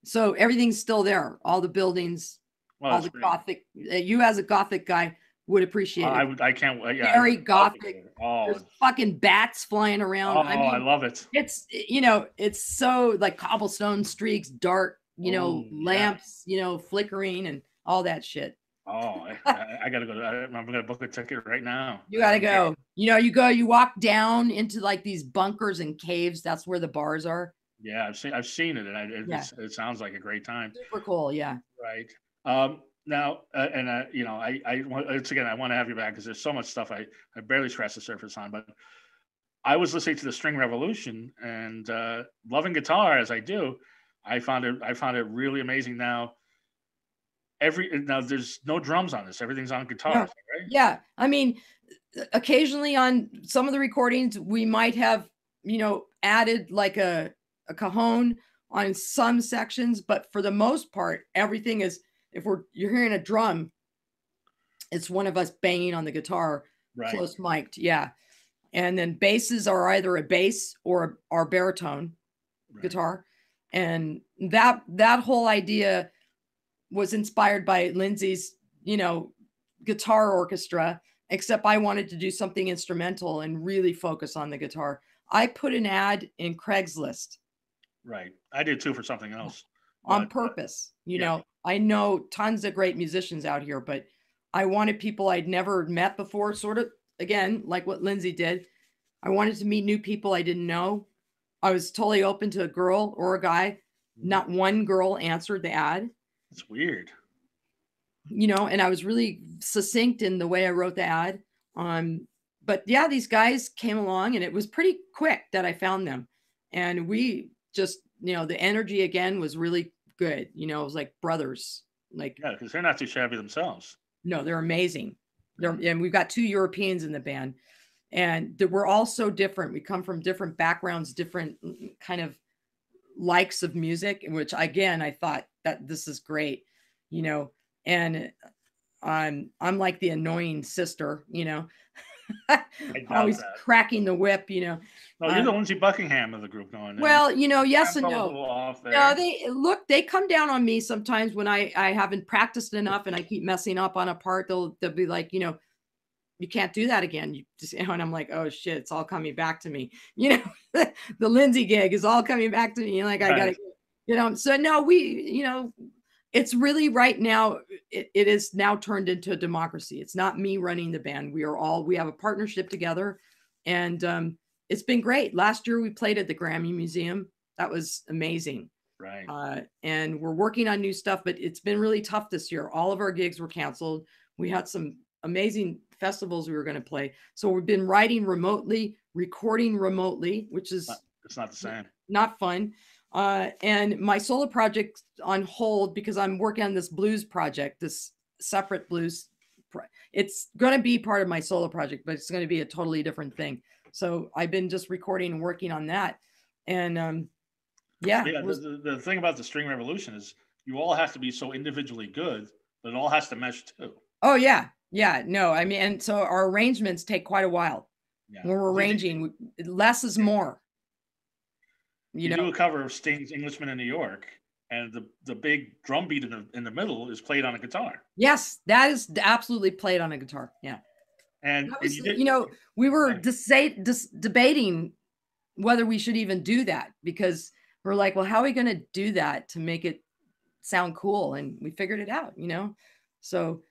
So everything's still there. All the buildings, all the Gothic. You as a Gothic guy would appreciate it. I can't. Yeah, very Gothic. There's fucking bats flying around. Oh, I love it. It's it's so like cobblestone streaks, dark, lamps, flickering and all that shit. Oh, I gotta go. I'm gonna book a ticket right now. You gotta go. You walk down into like these bunkers and caves. That's where the bars are. Yeah, I've seen it, and it sounds like a great time. Super cool, yeah. Right. Now, I once again, I want to have you back because there's so much stuff I barely scratched the surface on. But I was listening to the String Revolution, and loving guitar as I do, I found it really amazing. Now there's no drums on this; everything's on guitar, yeah. Right? Yeah, I mean, occasionally on some of the recordings, we might have added like a cajon on some sections, but for the most part, everything is, if you're hearing a drum, it's one of us banging on the guitar, right. Close mic'd, yeah. And then basses are either a bass or our baritone guitar, and that whole idea was inspired by Lindsey's guitar orchestra, except I wanted to do something instrumental and really focus on the guitar. I put an ad in Craigslist. Right. I did too, for something else. On purpose. I know tons of great musicians out here, but I wanted people I'd never met before, sort of, again, like what Lindsey did. I wanted to meet new people I didn't know. I was totally open to a girl or a guy. Not one girl answered the ad. It's weird. You know, and I was really succinct in the way I wrote the ad. But yeah, these guys came along and it was pretty quick that I found them. And we just, you know, the energy again was really good. You know, it was like brothers. Like, yeah, because they're not too shabby themselves. No, they're amazing. And we've got 2 Europeans in the band, and we're all so different. We come from different backgrounds, different kind of likes of music, which again, I thought that this is great, you know, and I'm like the annoying sister, you know, always cracking the whip, you know. No, you're the Lindsey Buckingham of the group going. Well, you know, yes and no. No, they come down on me sometimes when I haven't practiced enough and I keep messing up on a part. They'll be like, you know, you can't do that again. You just, and I'm like, oh shit, it's all coming back to me. You know, the Lindsey gig is all coming back to me. Like, I gotta, you know, so no, you know, it's really right now, it is now turned into a democracy. It's not me running the band. We have a partnership together, and it's been great. Last year we played at the Grammy Museum. That was amazing. Right. And we're working on new stuff, but it's been really tough this year. All of our gigs were canceled. We had some amazing festivals we were going to play. So we've been writing remotely, recording remotely, which is it's not the same. Not fun. And my solo project's on hold because I'm working on this blues project, this separate blues. It's going to be part of my solo project, but it's going to be a totally different thing. So I've been just recording and working on that. And the thing about the string revolution is you all have to be so individually good, but it all has to mesh too. Oh yeah. Yeah. No, I mean, and so our arrangements take quite a while. Yeah. When we're arranging, less is more. You do a cover of Sting's Englishman in New York, and the big drum beat in the middle is played on a guitar. Yes, that is absolutely played on a guitar. Yeah. And was, you know, we were debating whether we should even do that, because we're like, well, how are we going to do that to make it sound cool? And we figured it out, you know? So,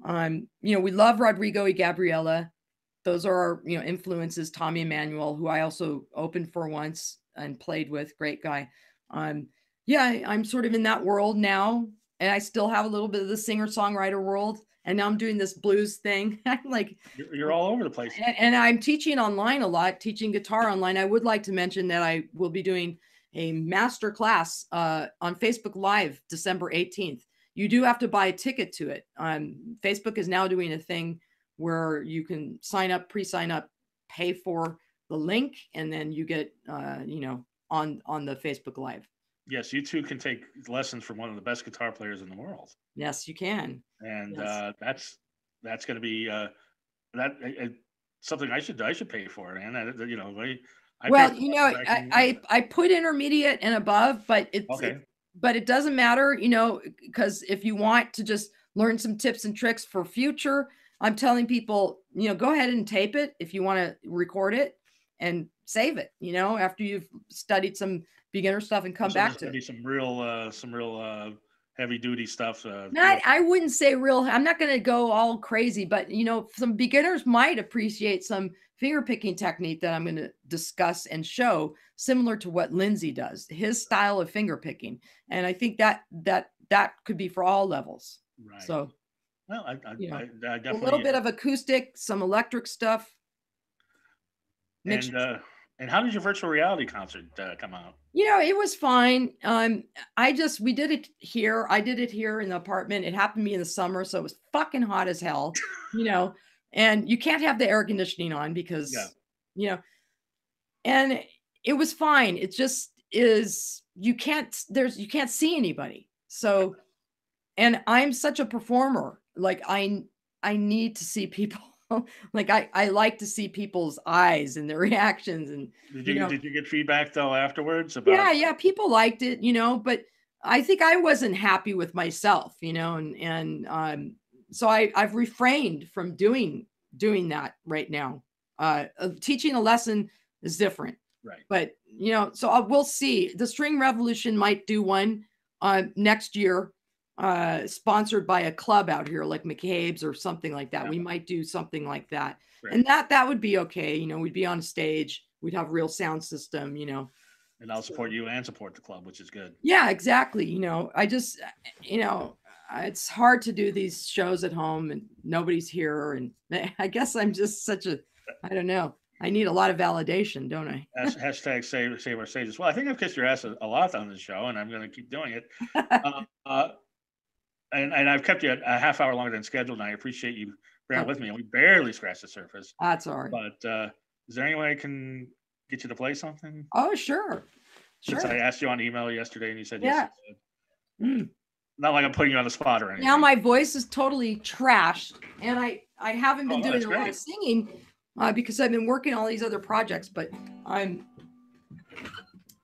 you know, we love Rodrigo y Gabriela. Those are our, you know, influences. Tommy Emmanuel, who I also opened for once and played with, great guy. Yeah, I'm sort of in that world now, and I still have a little bit of the singer-songwriter world. And now I'm doing this blues thing. Like, you're all over the place. And I'm teaching online a lot, teaching guitar online. I would like to mention that I will be doing a master class on Facebook Live, December 18th. You do have to buy a ticket to it. Facebook is now doing a thing where you can sign up, pre-sign up, pay for the link, and then you get, you know, on the Facebook Live. Yes, you too can take lessons from one of the best guitar players in the world. Yes, you can. And yes. That's going to be something I should pay for. And you know, I put intermediate and above, but but it doesn't matter, you know, because if you want to just learn some tips and tricks for future, I'm telling people, you know, go ahead and tape it if you want to record it and save it, you know, after you've studied some beginner stuff and come back to it. Some real heavy duty stuff. I wouldn't say real. I'm not going to go all crazy, but you know, some beginners might appreciate some finger picking technique that I'm going to discuss and show, similar to what Lindsey does, his style of finger picking. And I think that could be for all levels. Right. So, well, I definitely a little bit of acoustic, some electric stuff. And how did your virtual reality concert come out? You know, it was fine. We did it here. I did it here in the apartment. It happened to be in the summer, so it was fucking hot as hell, you know, and you can't have the air conditioning on because, you know, and it was fine. It just is, you can't see anybody. So, and I'm such a performer. Like I need to see people. Like I like to see people's eyes and their reactions. And did you get feedback though afterwards about people liked it, you know, but I think I wasn't happy with myself, you know, and so I've refrained from doing that right now. Teaching a lesson is different, right? But you know, so we'll see. The String Revolution might do one next year. sponsored by a club out here like McCabe's or something like that. Yeah. We might do something like that. Right. And that would be okay. You know, we'd be on stage, we'd have a real sound system, you know. And I'll support you and support the club, which is good. Yeah, exactly. You know, I just, you know, it's hard to do these shows at home and nobody's here. And I guess I'm just such a, I don't know. I need a lot of validation, don't I? Hashtag save our stages. Well, I think I've kissed your ass a lot on this show, and I'm going to keep doing it. And I've kept you a half hour longer than scheduled, and I appreciate you bearing with me. And we barely scratched the surface. That's all right. But is there any way I can get you to play something? Oh, sure. Since I asked you on email yesterday, and you said yes. Not like I'm putting you on the spot or anything. Now my voice is totally trashed, and I haven't been doing a lot of singing because I've been working on all these other projects. But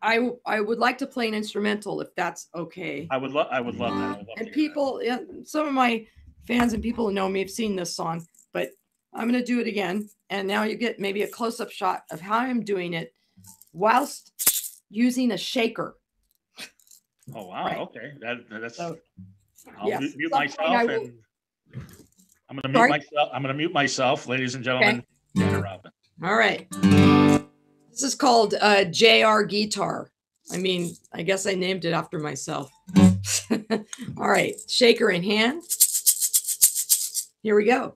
I would like to play an instrumental if that's okay. I would love that. I would love and people, some of my fans and people who know me have seen this song, but I'm going to do it again. And now you get maybe a close-up shot of how I'm doing it whilst using a shaker. Oh wow! Right. Okay, that's. So, I'll mute myself, and I'm going to mute myself. I'm going to mute myself, ladies and gentlemen. Okay. Robin. All right. This is called JR Guitar. I mean, I guess I named it after myself. All right, shaker in hand. Here we go.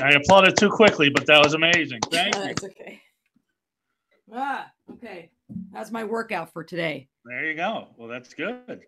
I applauded too quickly, but that was amazing. Thank you. That's okay. Okay. That's my workout for today. There you go. Well, that's good.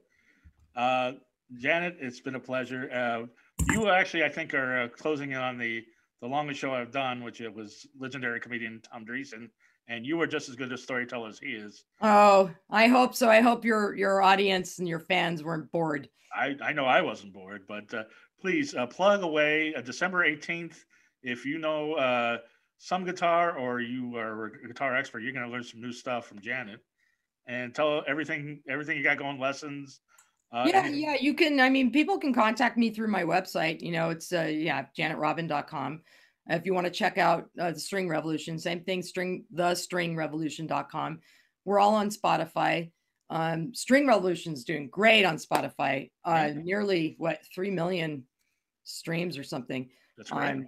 Janet, it's been a pleasure. You actually, I think, are closing in on the longest show I've done, which it was legendary comedian Tom Dreesen, and you were just as good a storyteller as he is. Oh, I hope so. I hope your audience and your fans weren't bored. I know I wasn't bored, but please plug away. December 18th. If you know some guitar or you are a guitar expert, you're going to learn some new stuff from Janet. And tell everything you got going, lessons. Yeah, you can. I mean, people can contact me through my website. You know, it's janetrobin.com. If you want to check out the String Revolution, same thing, thestringrevolution.com. We're all on Spotify. String Revolution's doing great on Spotify. Nearly 3 million streams or something. That's great.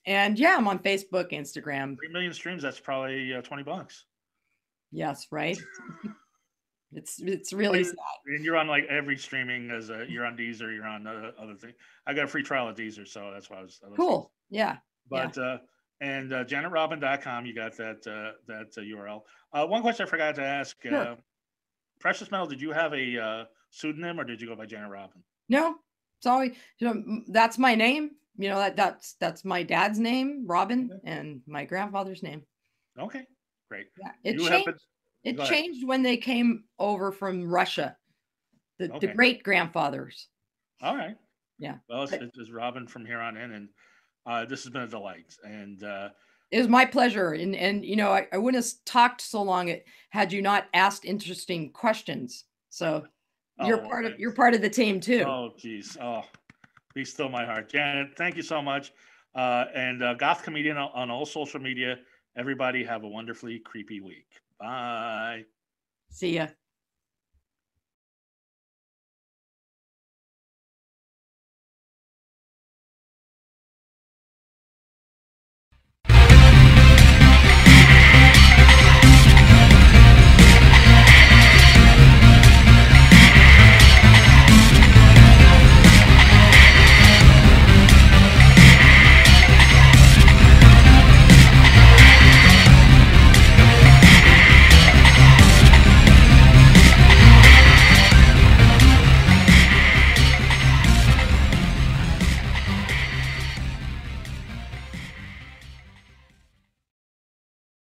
And yeah, I'm on Facebook, Instagram. 3 million streams. That's probably $20. Yes, right. It's really sad. And you're on like every streaming as you're on Deezer, you're on other thing. I got a free trial of Deezer, so that's why I was cool. Yeah. But and JanetRobin.com, you got that URL. One question I forgot to ask: sure. Precious Metal, did you have a pseudonym, or did you go by Janet Robin? No, sorry. That's my name. That's my dad's name, Robin, and my grandfather's name. Okay, great. Yeah, it changed when they came over from Russia, the great grandfathers. All right. Yeah. Well, it's Robin from here on in, and this has been a delight. And it was my pleasure. And I wouldn't have talked so long had you not asked interesting questions. So you're part of the team too. Oh, geez. Oh, be still my heart. Janet, thank you so much. And Goth Comedian on all social media. Everybody have a wonderfully creepy week. Bye. See ya.